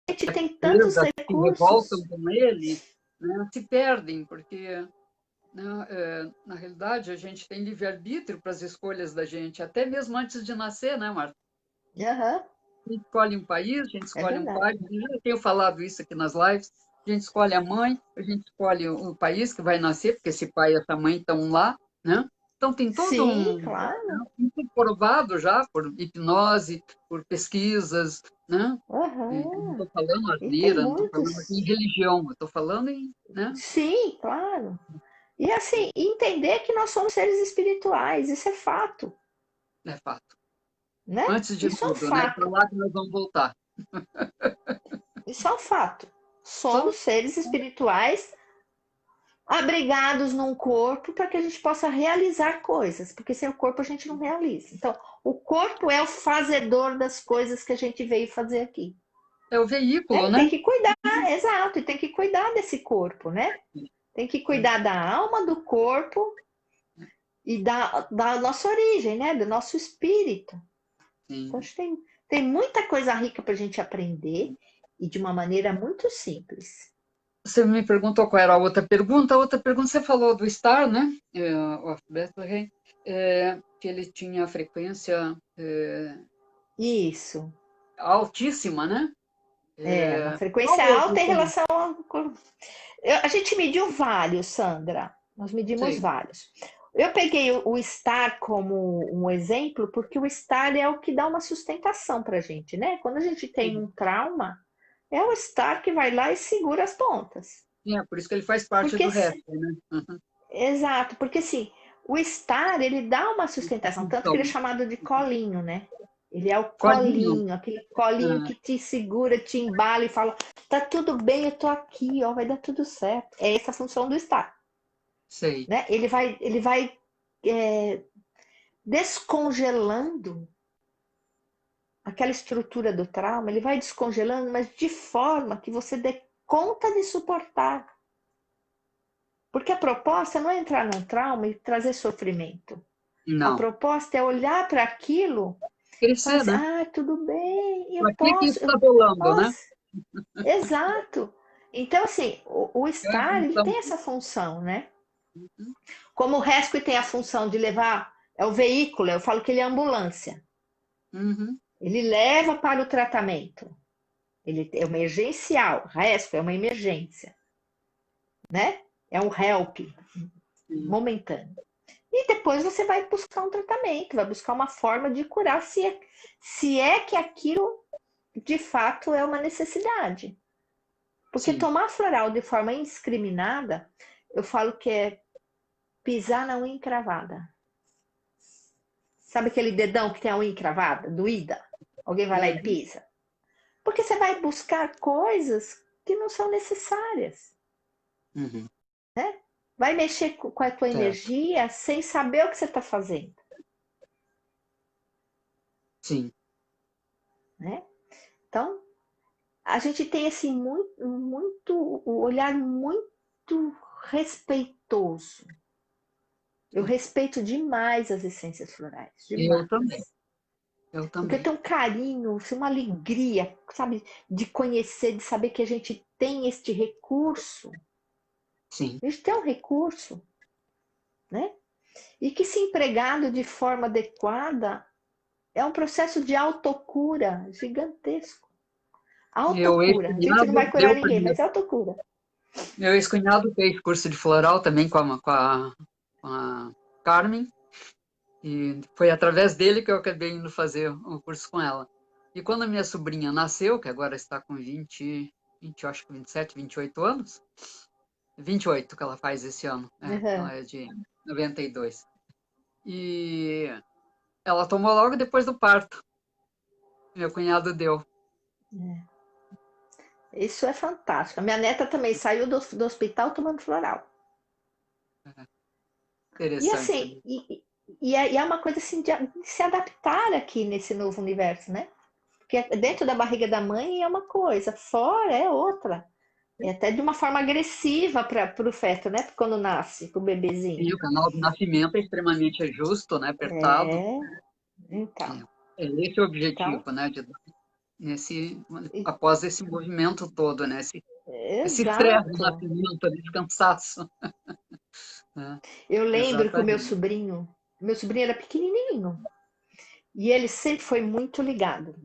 A gente tem tantos Perdas que revoltam recursos. com ele, né, se perdem, porque, né, na realidade, a gente tem livre-arbítrio para as escolhas da gente, até mesmo antes de nascer, né, Marta? Aham, A gente escolhe um país, a gente é escolhe um verdade. pai, eu já tenho falado isso aqui nas lives, a gente escolhe a mãe, a gente escolhe o país que vai nascer, porque esse pai e essa mãe estão lá, né? Então tem todo Sim, um, claro. né, um comprovado já por hipnose, por pesquisas, né? E não Aham. estou falando E tem asneira, não estou falando aqui em muitos. religião, eu estou falando em, né? Sim, claro. E assim, entender que nós somos seres espirituais, isso é fato, É fato. né? Antes de Isso é um tudo, né? Para fato. lá que nós vamos voltar. Isso é um fato. Só Somos seres espirituais abrigados num corpo para que a gente possa realizar coisas, porque sem o corpo a gente não realiza. Então, o corpo é o fazedor das coisas que a gente veio fazer aqui. é o Né? veículo, E né? tem que cuidar, exato, e tem que cuidar desse corpo, né? Tem que É, cuidar da alma, do corpo e da nossa origem, né? Do nosso espírito. Então, sim. acho que tem muita coisa rica para a gente aprender e de uma maneira muito simples. Você me perguntou qual era a outra pergunta. A outra pergunta, você falou do Star, né? Of Bethlehem, que ele tinha frequência Isso. altíssima, né? É, uma Qual frequência outro alta em tem? relação ao. A gente mediu vários, Sandra. Nós medimos Sei. vários. Eu peguei o STAR como um exemplo, porque o STAR é o que dá uma sustentação para a gente, né? Quando a gente tem Sim. um trauma, é o STAR que vai lá e segura as pontas. É, por isso que ele faz parte Porque, do resto, né? Uhum. exato, porque assim, o STAR, ele dá uma sustentação, tanto que ele é Então, chamado de colinho, né? Ele é o colinho. colinho, aquele colinho Ah, que te segura, te embala e fala: tá tudo bem, eu tô aqui, ó, vai dar tudo certo. É essa a função do STAR, sei. né? Ele vai é, descongelando aquela estrutura do trauma, ele vai descongelando, mas de forma que você dê conta de suportar. Porque a proposta não é entrar num trauma e trazer sofrimento. A Não. proposta é olhar para aquilo e falar Crescer, assim: né? ah, tudo bem, eu Para que isso posso, está rolando, né? posso. Exato. Então, assim, o É a estar, ele função. tem essa função, né? Como o rescue tem a função de levar, é o veículo, eu falo que ele é ambulância. Uhum. Ele leva para o tratamento. Ele é emergencial. Rescue é uma emergência, né? É um help Sim. momentâneo. E depois você vai buscar um tratamento, vai buscar uma forma de curar se é que aquilo de fato é uma necessidade. Porque Sim. tomar floral de forma indiscriminada, eu falo que é pisar na unha encravada. Sabe aquele dedão que tem a unha encravada, doída? Alguém vai lá e Uhum. pisa. Porque você vai buscar coisas que não são necessárias. Uhum. vai mexer com a tua certo. energia sem saber o que você está fazendo, Sim. né? Então, a gente tem assim o olhar muito respeitoso. Eu Sim. respeito demais as essências florais, Eu demais. também. Eu Porque também. tem um carinho, assim, uma alegria, sabe, de conhecer, de saber que a gente tem este recurso. Sim. A gente tem um recurso, né? E que, se empregado de forma adequada, é um processo de autocura gigantesco. Meu Autocura. A gente não ex-cunhado vai curar deu para ninguém, mas é autocura. Meu ex-cunhado fez curso de floral também com a Carmen, e foi através dele que eu acabei indo fazer o curso com ela. E quando a minha sobrinha nasceu, que agora está com 20 acho que 27, 28 anos, 28 que ela faz esse ano, Uhum. ela é de 92. E ela tomou logo depois do parto, meu cunhado deu. Isso é fantástico. A minha neta também saiu do hospital tomando floral. E Interessante. assim, e é uma coisa assim de se adaptar aqui nesse novo universo, né? Porque dentro da barriga da mãe é uma coisa, fora é outra. É até de uma forma agressiva para o feto, né? Quando nasce, para o E bebezinho. o canal do nascimento é extremamente justo, né, apertado. É, então. É esse o Então, objetivo, né, nesse, após esse movimento todo, né? Esse estresse do exato. nascimento, esse cansaço. Né? Eu lembro que o Exatamente. meu sobrinho era pequenininho e ele sempre foi muito ligado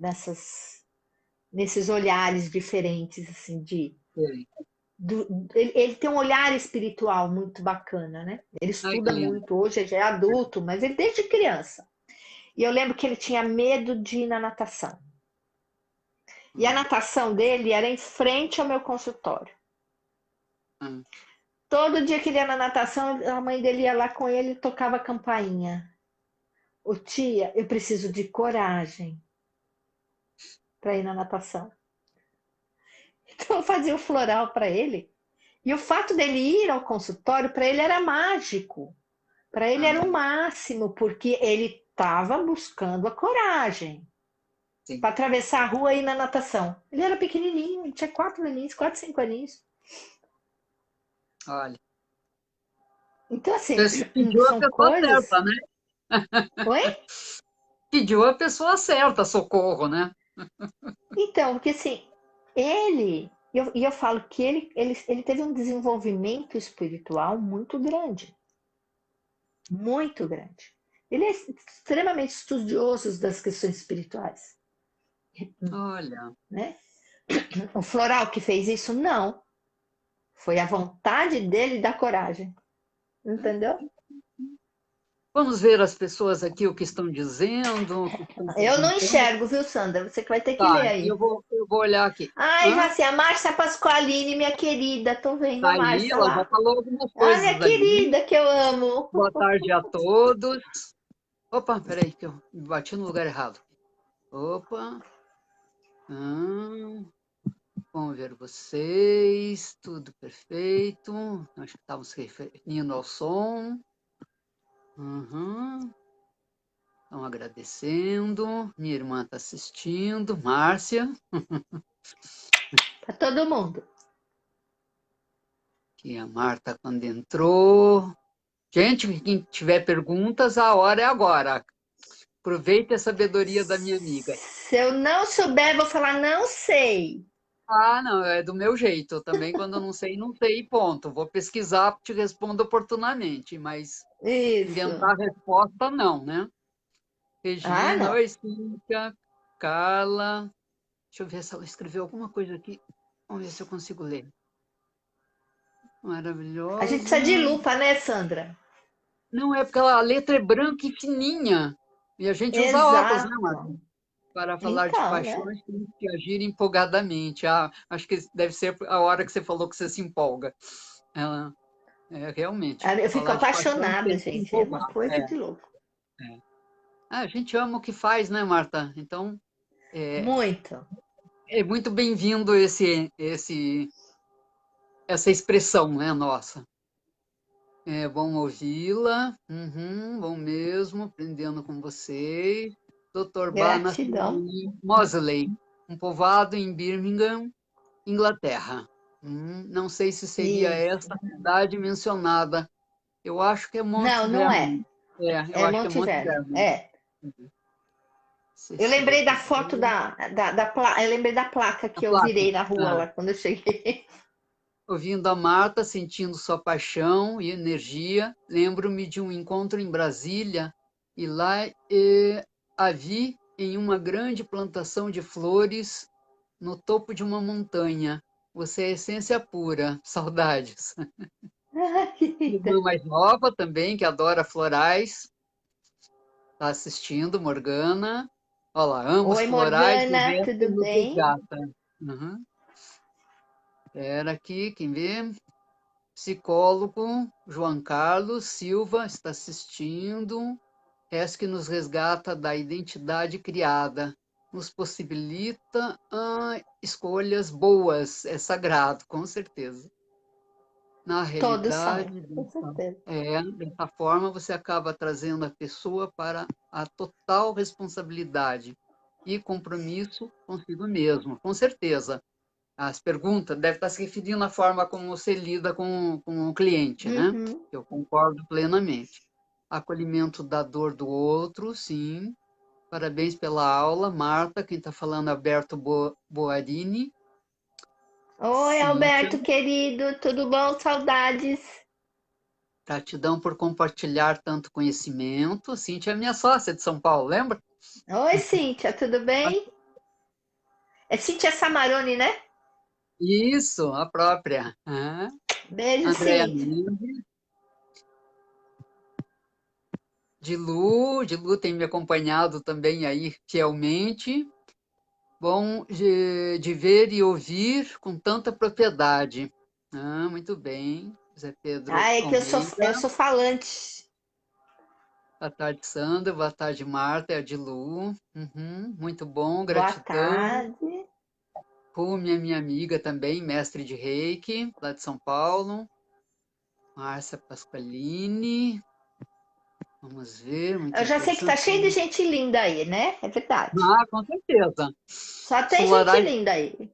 nesses olhares diferentes, assim, Sim. ele tem um olhar espiritual muito bacana, né? Ele Ai, que estuda lindo. muito, hoje ele já é adulto, mas ele desde criança. E eu lembro que ele tinha medo de ir na natação. E a Hum, natação dele era em frente ao meu consultório. hum. Todo dia que ele ia na natação, a mãe dele ia lá com ele e tocava a campainha. Ô tia, eu preciso de coragem para ir na natação. Então eu fazia o floral para ele. E o fato dele ir ao consultório, para ele era mágico. Para ele era o Ah, máximo, porque ele estava buscando a coragem sim. para atravessar a rua e ir na natação. Ele era pequenininho, ele tinha 4 aninhos, 4, 5 aninhos. Olha, Então, assim, você pediu a são pessoa coisas. certa, né? Oi? Pediu a pessoa certa, socorro, né? Então, porque assim, e eu falo que ele teve um desenvolvimento espiritual muito grande, muito grande. Ele é extremamente estudioso das questões espirituais, Olha, né? O Floral que fez isso, não. Foi a vontade dele dar coragem, entendeu? vamos ver as pessoas aqui o que estão dizendo, o que estão Eu não perguntando. enxergo, viu, Sandra? Você que vai ter que Tá, ler aí. eu vou olhar aqui. Ai, já Hã? sei, a Márcia Pasqualini, minha querida, tô vendo Tá a aí, Márcia ela já lá. falou algumas Ah, coisas minha ali. querida, que eu amo. Boa tarde a todos. Opa, peraí, que eu bati no lugar errado. Opa. Hum, vamos ver vocês. Tudo perfeito. Nós estamos se referindo ao som. Uhum. Estão agradecendo. Minha irmã está assistindo. Márcia, Pra todo mundo. que a Marta quando entrou. Gente, quem tiver perguntas, a hora é agora. Aproveite a sabedoria da minha amiga. Se eu não souber, vou falar não sei. Ah, não, é do meu jeito. Também, quando eu não sei, não sei, ponto. Vou pesquisar, te respondo oportunamente, mas Isso. inventar resposta, não, né? Ah, Regina, não. oi, Cíntia, Carla. Deixa eu ver se ela escreveu alguma coisa aqui. Vamos ver se eu consigo ler. A gente precisa de Maravilhosa. lupa, né, Sandra? Não, é porque a letra é branca e fininha. E a gente usa óculos, né, Marta? Exato. Para falar de Então, né? paixões, temos que agir empolgadamente. Ah, acho que deve ser a hora que você falou que você se empolga. Ela, realmente, Eu fico falar de paixão apaixonada, tem que gente. É uma empolgar. coisa de louco. É. Ah, a gente ama o que faz, né, Marta? Então, é, Muito. é muito bem-vindo essa expressão, né, nossa. É bom ouvi-la. Bom mesmo, aprendendo com vocês. Dr. Bá nasceu Gratidão. em Moseley, um povoado em Birmingham, Inglaterra. Não sei se seria Isso. essa a cidade mencionada. Eu acho que é Monte Não, não é. Vernon. É, eu É acho que é Monte Monte Vernon. Vernon. É. Eu Cecília, lembrei da tudo foto bem? eu lembrei da placa A que eu placa. virei na rua Ah, lá quando eu cheguei. ouvindo a Marta, sentindo sua paixão e energia, lembro-me de um encontro em Brasília e lá a vi em uma grande plantação de flores no topo de uma montanha. Você é essência pura. Saudades. Ah, Irmã querida. mais nova também, que adora florais, está assistindo, Morgana. Olha lá, ambos Oi, florais, Morgana, evento que tudo nos bem? resgata. Uhum. Era aqui, quem vê? Psicólogo João Carlos Silva está assistindo. És que nos resgata da identidade criada, nos possibilita escolhas boas, é sagrado, com certeza. Na Todos são, realidade, com certeza. dessa forma, você acaba trazendo a pessoa para a total responsabilidade e compromisso consigo mesmo, com certeza. As perguntas devem estar se referindo à forma como você lida com o cliente, né? Uhum. Eu concordo plenamente. Acolhimento da dor do outro, sim. Parabéns pela aula, Marta. Quem está falando é Alberto Boarini. Oi, Cíntia, Alberto, querido, tudo bom? Saudades. gratidão por compartilhar tanto conhecimento. Cíntia é minha sócia de São Paulo, lembra? Oi, Cíntia, tudo bem? É Cíntia Samarone, né? Isso, a própria. Beijo, Andréa Cíntia. Mendes, de Lu tem me acompanhado também aí fielmente. Bom de ver e ouvir com tanta propriedade. Muito bem. José Pedro Ah, é que Almeida. eu sou falante. Boa tarde, Sandra. Boa tarde, Marta. É a de Lu. Muito bom, Boa gratidão. tarde. Rumi é minha amiga também, mestre de Reiki, lá de São Paulo. Márcia Pasqualini. Vamos ver, muito Eu já sei que tá interessante. cheio de gente linda aí, né? É verdade. Com certeza. Só Os tem gente florais linda aí.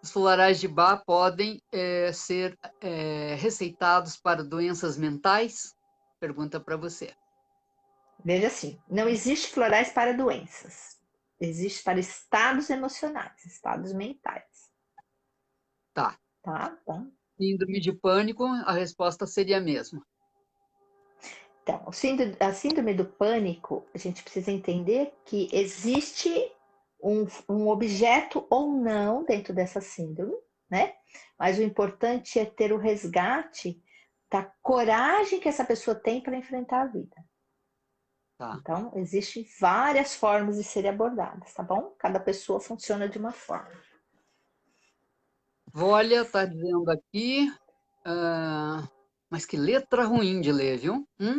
Os florais de Bach podem ser receitados para doenças mentais? Pergunta para você. Veja assim, não existe florais para doenças. Existe para estados emocionais, estados mentais, Tá. tá? Então, Síndrome de pânico, a resposta seria a mesma. então, a síndrome do pânico, a gente precisa entender que existe um objeto ou não dentro dessa síndrome, né? Mas o importante é ter o resgate da coragem que essa pessoa tem para enfrentar a vida. Tá. Então, existem várias formas de serem abordadas, tá bom? Cada pessoa funciona de uma forma. Volha está dizendo aqui, mas que letra ruim de ler, viu? Eu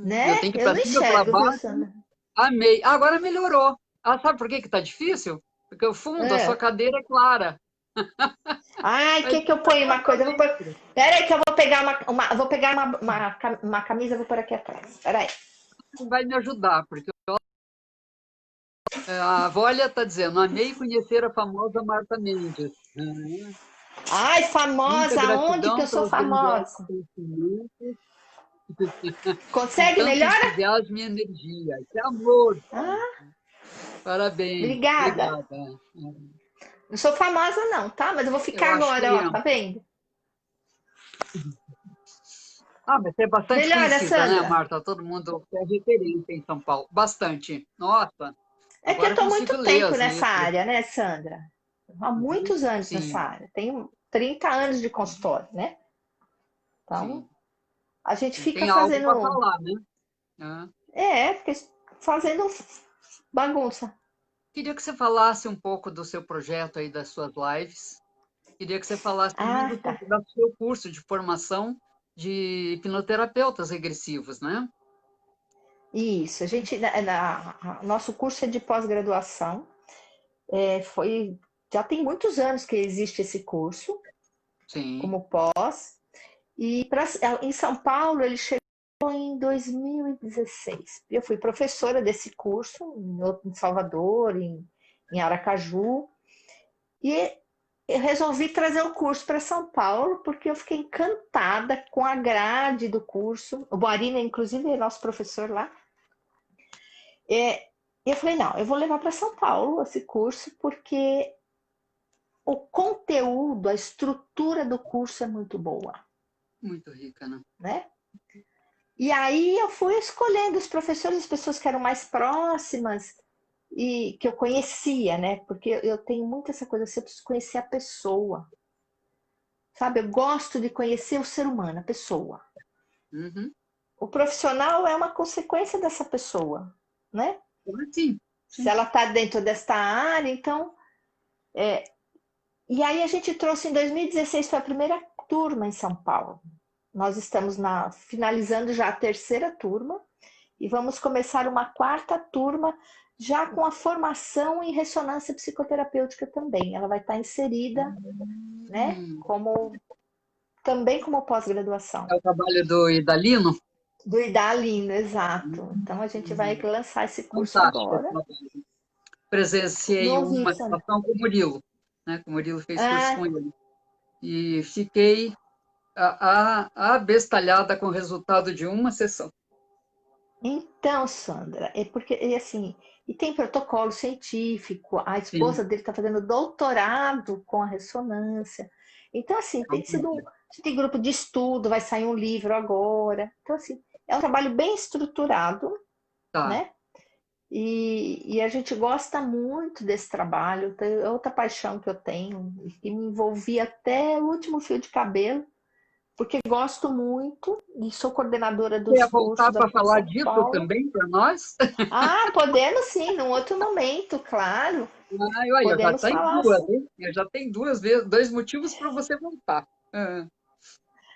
Né? tenho que ir Eu para não cima e para enxergo, viu, baixo. Sandra? Amei. Agora melhorou. Sabe por que está difícil? Porque o fundo, a sua É. cadeira é clara. Ai, Aí quer que eu fica ponha uma coisa? exatamente. Pera aí que eu vou pegar vou pegar uma camisa e vou pôr aqui atrás. Pera aí. Vai me ajudar, porque a Volha está dizendo, amei conhecer a famosa Marta Mendes. Ai, Muita famosa, aonde que eu gratidão sou pelos grandiosos famosa? conhecimentos, com Consegue tanto melhor? entusiasmo e energia. Que amor, Volha. Ah, Parabéns, obrigada. obrigada. Não sou famosa não, tá? Mas eu vou Eu ficar acho agora, que... ó, tá vendo? mas é bastante Melhora, conhecida, né, Sandra? Marta? Todo mundo é referência em São Paulo. Bastante. Nossa, É que eu agora eu tô há consigo muito ler tempo as nessa letras. área, né, Sandra? Há Uhum. muitos anos nessa Sim, área. Tenho 30 anos de consultório, né? Então, sim. a gente E fica tem algo para fazendo. falar, né? Ah. Fica fazendo bagunça. Queria que você falasse um pouco do seu projeto aí, das suas lives. Queria que você falasse também Ah, tá. do seu curso de formação de hipnoterapeutas regressivos, né? Isso. Nosso curso é de pós-graduação. Foi, já tem muitos anos que existe esse curso Sim, como pós. Em São Paulo, ele chegou em 2016. Eu fui professora desse curso em Salvador, em Aracaju, e eu resolvi trazer o curso para São Paulo, porque eu fiquei encantada com a grade do curso. O Boarina, inclusive, é nosso professor lá. Eu falei, não, eu vou levar para São Paulo esse curso, porque o conteúdo, a estrutura do curso é muito boa. Muito rica, né? Né? E aí eu fui escolhendo os professores, as pessoas que eram mais próximas e que eu conhecia, né? Porque eu tenho muito essa coisa, eu preciso conhecer a pessoa. Sabe? Eu gosto de conhecer o ser humano, a pessoa. Uhum. O profissional é uma consequência dessa pessoa, né? Sim, Se sim. ela está dentro desta área, então... E aí a gente trouxe em 2016, foi a primeira turma em São Paulo. Nós estamos finalizando já a terceira turma e vamos começar uma quarta turma já com a formação em ressonância psicoterapêutica também. Ela vai estar inserida, né, também como pós-graduação. É o trabalho do Idalino? Do Idalino, exato. Então a gente vai lançar esse curso Fantástico esse agora. trabalho. Presenciei Não vi, uma Sandra. situação com o Murilo, né? Que o Murilo fez curso Ah, com ele. E fiquei abestalhada com o resultado de uma sessão. então, Sandra, é porque, assim, e tem protocolo científico, a Sim. esposa dele está fazendo doutorado com a ressonância. Então, assim, tem grupo de estudo, vai sair um livro agora. Então, assim, é um trabalho bem estruturado, Tá. né? E a gente gosta muito desse trabalho, é outra paixão que eu tenho, e me envolvi até o último fio de cabelo, porque gosto muito e sou coordenadora Você dos ia voltar cursos para aqui em falar São disso Paulo. também para nós? Ah, podemos sim, num outro momento, claro. Eu já Podemos tenho falar duas, sim. hein? Eu já tenho duas vezes, dois motivos para você voltar. Ah,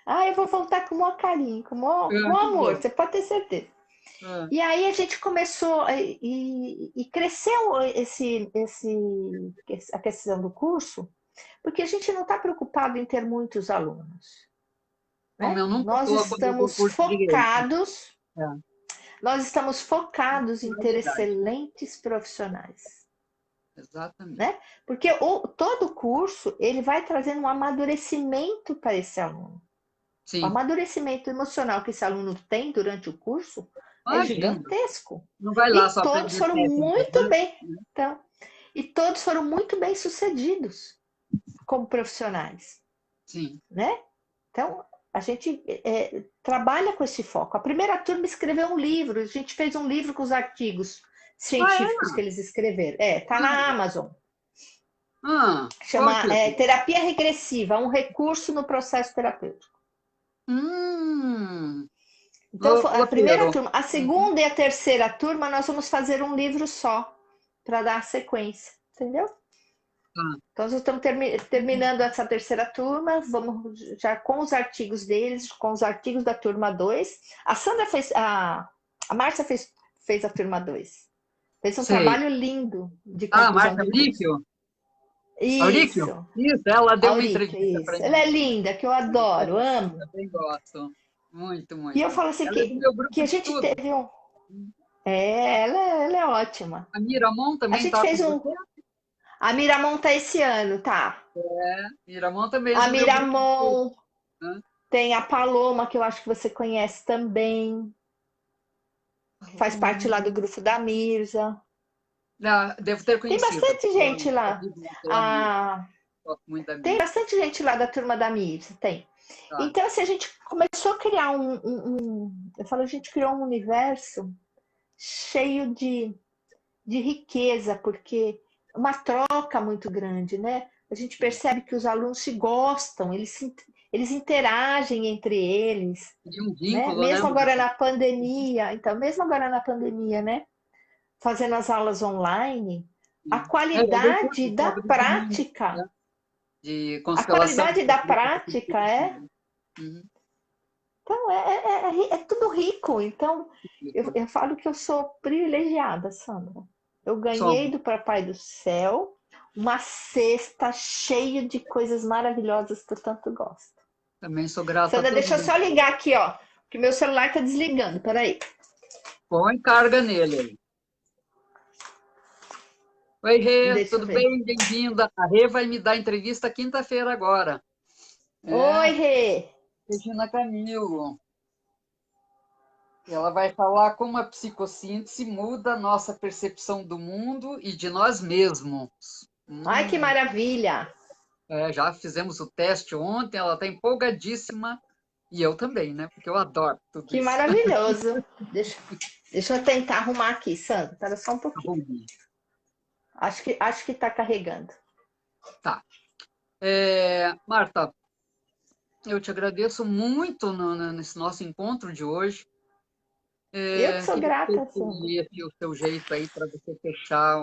Ah, eu vou voltar com o maior carinho, com o maior que amor, bom. você pode ter certeza. Ah, E aí a gente começou e cresceu a questão do curso, porque a gente não está preocupado em ter muitos alunos, como né? eu nunca estou quando eu curso direito. É, Nós estamos focados em é ter verdade. excelentes profissionais. Exatamente. Né? Porque todo curso ele vai trazendo um amadurecimento para esse aluno. O Sim. amadurecimento emocional que esse aluno tem durante o curso é Imagina. gigantesco. Não vai lá E só todos aprender foram técnicas, muito né? bem. Então, e todos foram muito bem sucedidos como profissionais, Sim. né? Então, a gente trabalha com esse foco. A primeira turma escreveu um livro, a gente fez um livro com os artigos Ah, científicos é? que eles escreveram. Tá na Amazon. Qual o Chama título? terapia regressiva, um recurso no processo terapêutico. Hum, Então, a primeira roteiro. turma. A Uhum. segunda e a terceira turma, nós vamos fazer um livro só, para dar sequência, entendeu? Tá. Então, nós estamos terminando essa terceira turma, vamos já com os artigos deles, com os artigos da turma 2. A Sandra fez, a Márcia fez a turma 2. Fez um Sei. trabalho lindo de Ah, conclusão Marta de curso. Auríquio? Auríquio? Isso, Isso, ela deu uma Auric, entrevista para isso. Ela mim. é linda, que eu adoro, amo. Também gosto. Muito, E eu muito. falo assim Ela é do meu grupo que a de gente estudo. teve um. Ela é ótima. A Miramon A também gente está com fez um. você? A Miramon tá esse ano, tá? Miramon também é A do meu grupo de estudo. Miramon, Né? tem a Paloma, que eu acho que você conhece também. Faz parte lá do grupo da Mirza. Devo ter Tem conhecido, bastante porque gente eu lá. vivo naquela Mir. Ah, Gosto muito da tem Mir. bastante gente lá da turma da Mirza, tem. Tá. Então, assim, a gente começou a criar eu falo, a gente criou um universo cheio de riqueza, porque uma troca muito grande, né? A gente percebe que os alunos se gostam, eles interagem entre eles, E um né? vínculo, né, Mesmo agora Marta? na pandemia, né? Fazendo as aulas online, a Eu dei curso qualidade da sobre isso também, prática, né? De a constelação. qualidade da prática Uhum. então é tudo rico. Então eu falo que eu sou privilegiada, Sandra. Eu ganhei Somos. do Papai do Céu uma cesta cheia de coisas maravilhosas que eu tanto gosto. Também sou grato a Sandra, todo deixa eu mundo. só ligar aqui, ó, que meu celular tá desligando. Peraí. Põe carga nele aí. Oi, Rê, Deixa eu tudo ver. bem? Bem-vinda. A Rê vai me dar entrevista quinta-feira agora. Oi, É, Rê. Regina Camilo. E ela vai falar como a psicossíntese muda a nossa percepção do mundo e de nós mesmos. Ai, que maravilha. Já fizemos o teste ontem, ela está empolgadíssima. E eu também, né? Porque eu adoro tudo Que isso. maravilhoso. Deixa eu tentar arrumar aqui, Sandra. Espera só um pouquinho. Arrumei. Acho que tá carregando. Tá. Marta, eu te agradeço muito nesse nosso encontro de hoje. Eu que sou Queria que você grata, Sandra. escolhesse o seu jeito aí para você fechar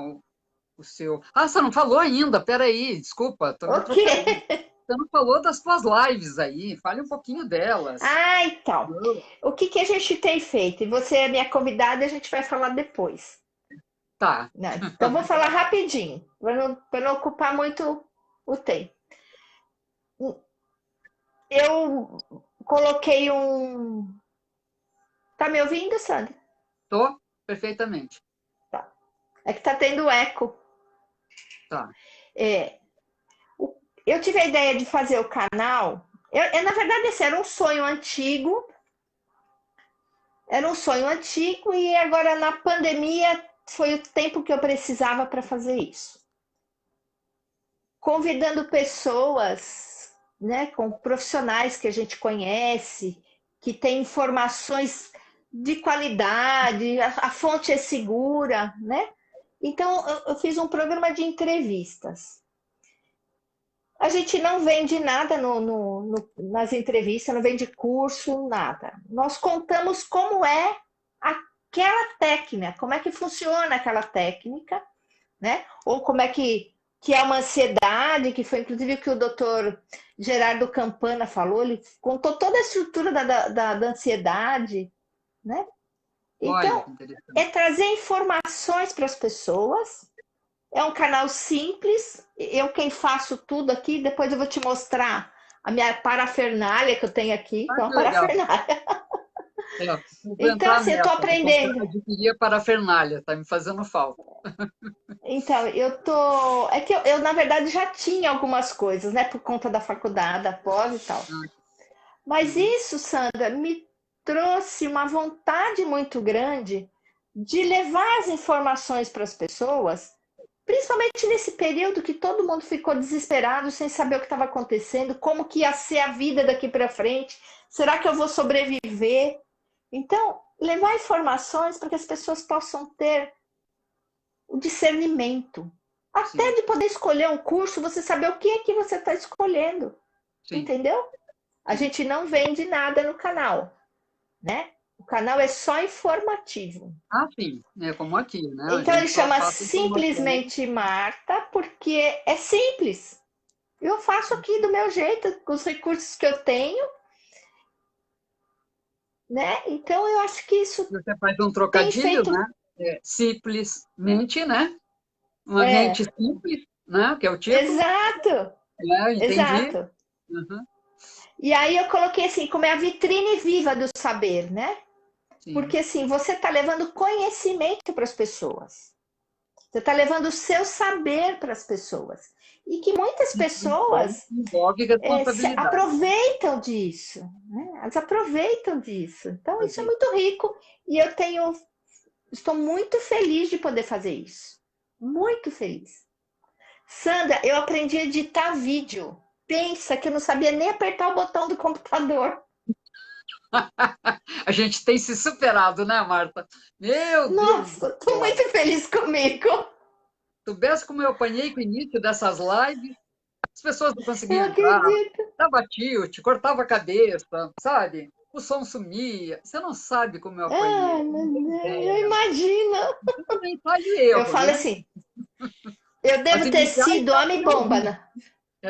o seu. Ah, você não falou ainda, peraí, desculpa, estou me O quê? atrapalhando. Você não falou das suas lives aí, fale um pouquinho delas. Ah, então. O que que a gente tem feito? E você é minha convidada e a gente vai falar depois. Tá, Né? Então, vou falar rapidinho, para não ocupar muito o tempo. Eu coloquei um. Tá me ouvindo, Sandra? tô perfeitamente. Tá. É que tá tendo eco. Tá. É, eu tive a ideia de fazer o canal. Na verdade, esse era um sonho antigo. Era um sonho antigo e agora na pandemia foi o tempo que eu precisava para fazer isso. Convidando pessoas, né, com profissionais que a gente conhece, que têm informações de qualidade, a fonte é segura, né? Então, eu fiz um programa de entrevistas. A gente não vende nada nas entrevistas, não vende curso, nada. Nós contamos como é aquela técnica, como é que funciona aquela técnica, né? Ou como é que é uma ansiedade, que foi inclusive o que o doutor Gerardo Campana falou, ele contou toda a estrutura da ansiedade, né? Olha Então, que é interessante. trazer informações para as pessoas. É um canal simples. Eu quem faço tudo aqui, depois eu vou te mostrar a minha parafernália que eu tenho aqui, que Ah, é uma que legal. parafernália. Vou Então, entrar assim, eu estou nessa, vou comprar, aprendendo. adquirir a parafernália, tá me fazendo falta. Então, eu tô. É que eu, na verdade, já tinha algumas coisas, né, por conta da faculdade, da pós e tal. Ah, Mas uhum. isso, Sandra, me trouxe uma vontade muito grande de levar as informações para as pessoas, principalmente nesse período que todo mundo ficou desesperado, sem saber o que estava acontecendo, como que ia ser a vida daqui para frente, será que eu vou sobreviver? Então, levar informações para que as pessoas possam ter o discernimento, até Sim, de poder escolher um curso, você saber o que é que você está escolhendo, sim, entendeu? A sim. gente não vende nada no canal, né? O canal é só informativo. Ah, sim, é como aqui, né? A Então ele gente só chama passa informação. simplesmente Marta porque é simples. Eu faço aqui do meu jeito, com os recursos que eu tenho, né? Então eu acho que isso Você faz um tem trocadilho, feito. né? Simplesmente, né? Uma mente É, simples, né? Que é o título. exato, Entendi. exato. Uhum, E aí eu coloquei assim, como é a vitrine viva do saber, né? sim. Porque assim, você está levando conhecimento para as pessoas. Você está levando o seu saber para as pessoas. E que muitas Então, pessoas envolve se responsabilidade. aproveitam disso. Né? Elas aproveitam disso. Então, isso é Aproveita. muito rico. E estou muito feliz de poder fazer isso. Muito feliz. Sandra, eu aprendi a editar vídeo. Pensa que eu não sabia nem apertar o botão do computador. A gente tem se superado, né, Marta? Meu Deus Nossa, do estou céu. muito feliz comigo. Soubesse como eu apanhei com o início dessas lives, as pessoas não Eu conseguiam entrar, acredito. dava tilt, cortava a cabeça, sabe? O som sumia. Você não sabe como eu apanhei, Ah, você não meu tem Deus, eu ideia. imagino. Então, ensaio e Eu erro, falo né? assim, eu As devo ter iniciais sido dá para homem-bomba, ouvir. né?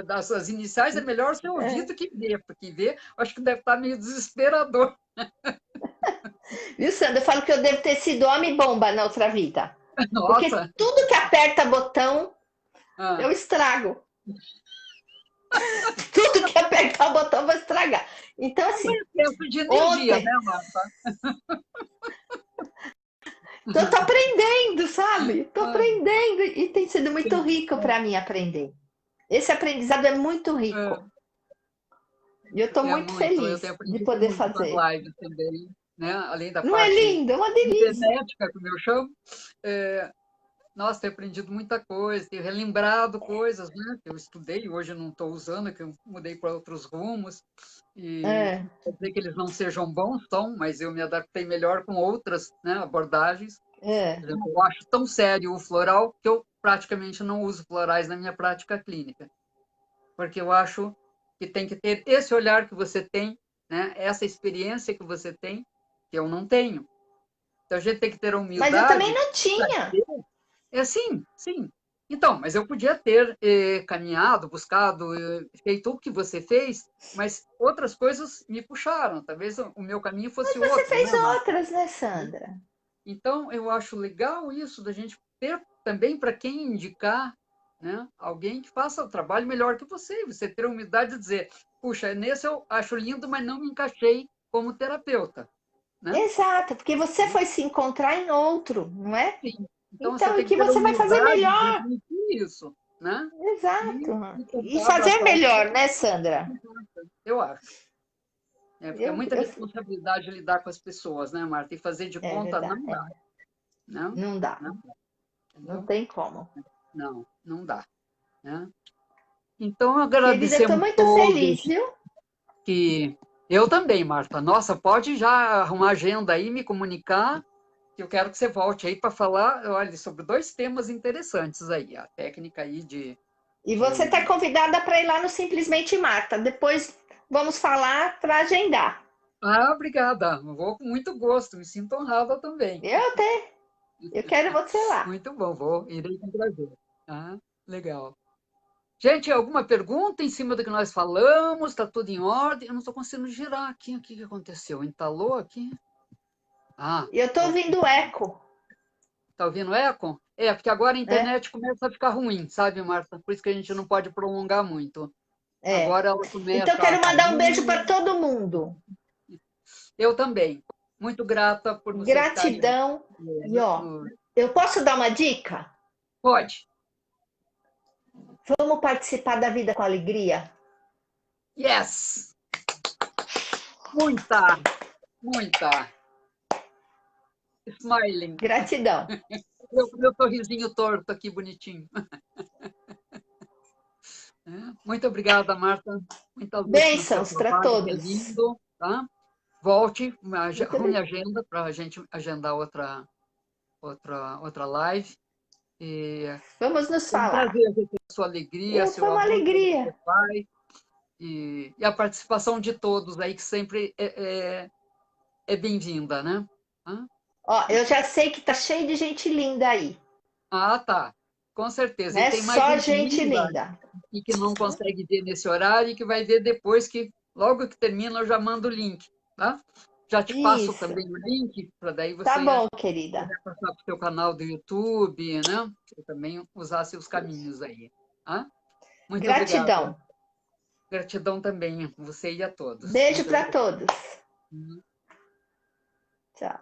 As iniciais é melhor você ouvir É. do que ver, porque ver, acho que deve estar meio desesperador. Viu, Sandra? Eu falo que eu devo ter sido homem-bomba na outra vida. Porque Nossa, tudo que aperta botão, ah, eu estrago. Tudo que apertar o botão vai estragar. Então, É um assim, excesso de energia, ontem, né, Marta? eu tô aprendendo, sabe? Tô Ah, aprendendo e tem sido muito sim. rico para mim aprender. Esse aprendizado é muito rico. É, E eu tô é muito muito. Eu tenho feliz de aprendido poder muito com as fazer. lives também, né? Além da Não é parte lindo? É uma delícia. internética, como eu chamo. É, nossa, tenho aprendido muita coisa, tenho relembrado coisas, né? Que eu estudei, hoje eu não estou usando, que eu mudei para outros rumos. E É, quer dizer que eles não sejam bons, são, mas eu me adaptei melhor com outras, né, abordagens. é. Por exemplo, eu acho tão sério o floral que eu praticamente não uso florais na minha prática clínica, porque eu acho que tem que ter esse olhar que você tem, né, essa experiência que você tem, que eu não tenho. Então a gente tem que ter a Mas eu também humildade não para tinha. ter. É sim, sim. Então, mas eu podia ter caminhado, buscado, feito o que você fez, mas outras coisas me puxaram. Talvez o meu caminho Mas fosse você outro, né, fez Marta? outras, né, Sandra? Então, eu acho legal isso da gente ter também para quem indicar, né, alguém que faça o trabalho melhor que você ter a humildade de dizer, puxa, nesse eu acho lindo, mas não me encaixei como terapeuta, né? Exato, porque você foi se encontrar em outro, não é? Sim. Então, você Então, e tem que que ter a você vai fazer humildade de melhor. admitir isso, né? Exato. E E tentar fazer abraçar o melhor, né, Sandra? eu acho. É, porque é Eu, muita eu, responsabilidade lidar com as pessoas, né, Marta? E fazer de é conta verdade. não dá, É. né? Não dá. Não, Não entendeu? tem como. Não, não dá, né? Então, Querida, eu tô agradecemos muito todos feliz, viu? que... Eu também, Marta. Nossa, pode já arrumar agenda aí, me comunicar, que eu quero que você volte aí para falar, olha, sobre dois temas interessantes aí. A técnica aí E você está de... convidada para ir lá no Simplesmente Marta. Depois vamos falar para agendar. Ah, obrigada. Vou com muito gosto, me sinto honrada também. Eu quero você lá. Muito bom, irei com prazer. Ah, legal. Gente, alguma pergunta em cima do que nós falamos? Está tudo em ordem? Eu não estou conseguindo girar aqui. O que que aconteceu? Entalou aqui? Ah, E eu estou voltei. ouvindo eco, Está ouvindo eco? É, porque agora a né? internet começa a ficar ruim, sabe, Marta? Por isso que a gente não pode prolongar muito. É. Agora ela Então, eu começa a quero mandar um beijo cair. para todo mundo. Eu também. Muito grata por você estar aí. Gratidão. E ó, No... eu posso dar uma dica? Pode. Vamos participar da vida com alegria? Yes! Muita, muita. Smiling. Gratidão. Meu sorrisinho torto aqui, bonitinho. Muito obrigada, Marta. Muita luz no seu Bênçãos para trabalho, que é todos. lindo. Tá? Volte, Muito arrume obrigada. agenda para a gente agendar outra live. E Vamos nos foi um falar. prazer ver a sua alegria, seu Foi uma amor pelo que alegria. você faz e a participação de todos aí, que sempre é bem-vinda, né? Hã? Ó, eu já sei que tá cheio de gente linda aí, Ah, tá. Com certeza. E né? tem mais Só gente gente linda linda. e que não consegue ver nesse horário e que vai ver depois que, logo que termina, eu já mando o link, tá? Já te passo Isso. também o link, para daí Tá você bom, querida. puder passar para o seu canal do YouTube, né? Você também usar seus caminhos aí, tá? Muito obrigada. Gratidão. Gratidão também a você e a todos. Beijo Muito para obrigada. todos. Tchau.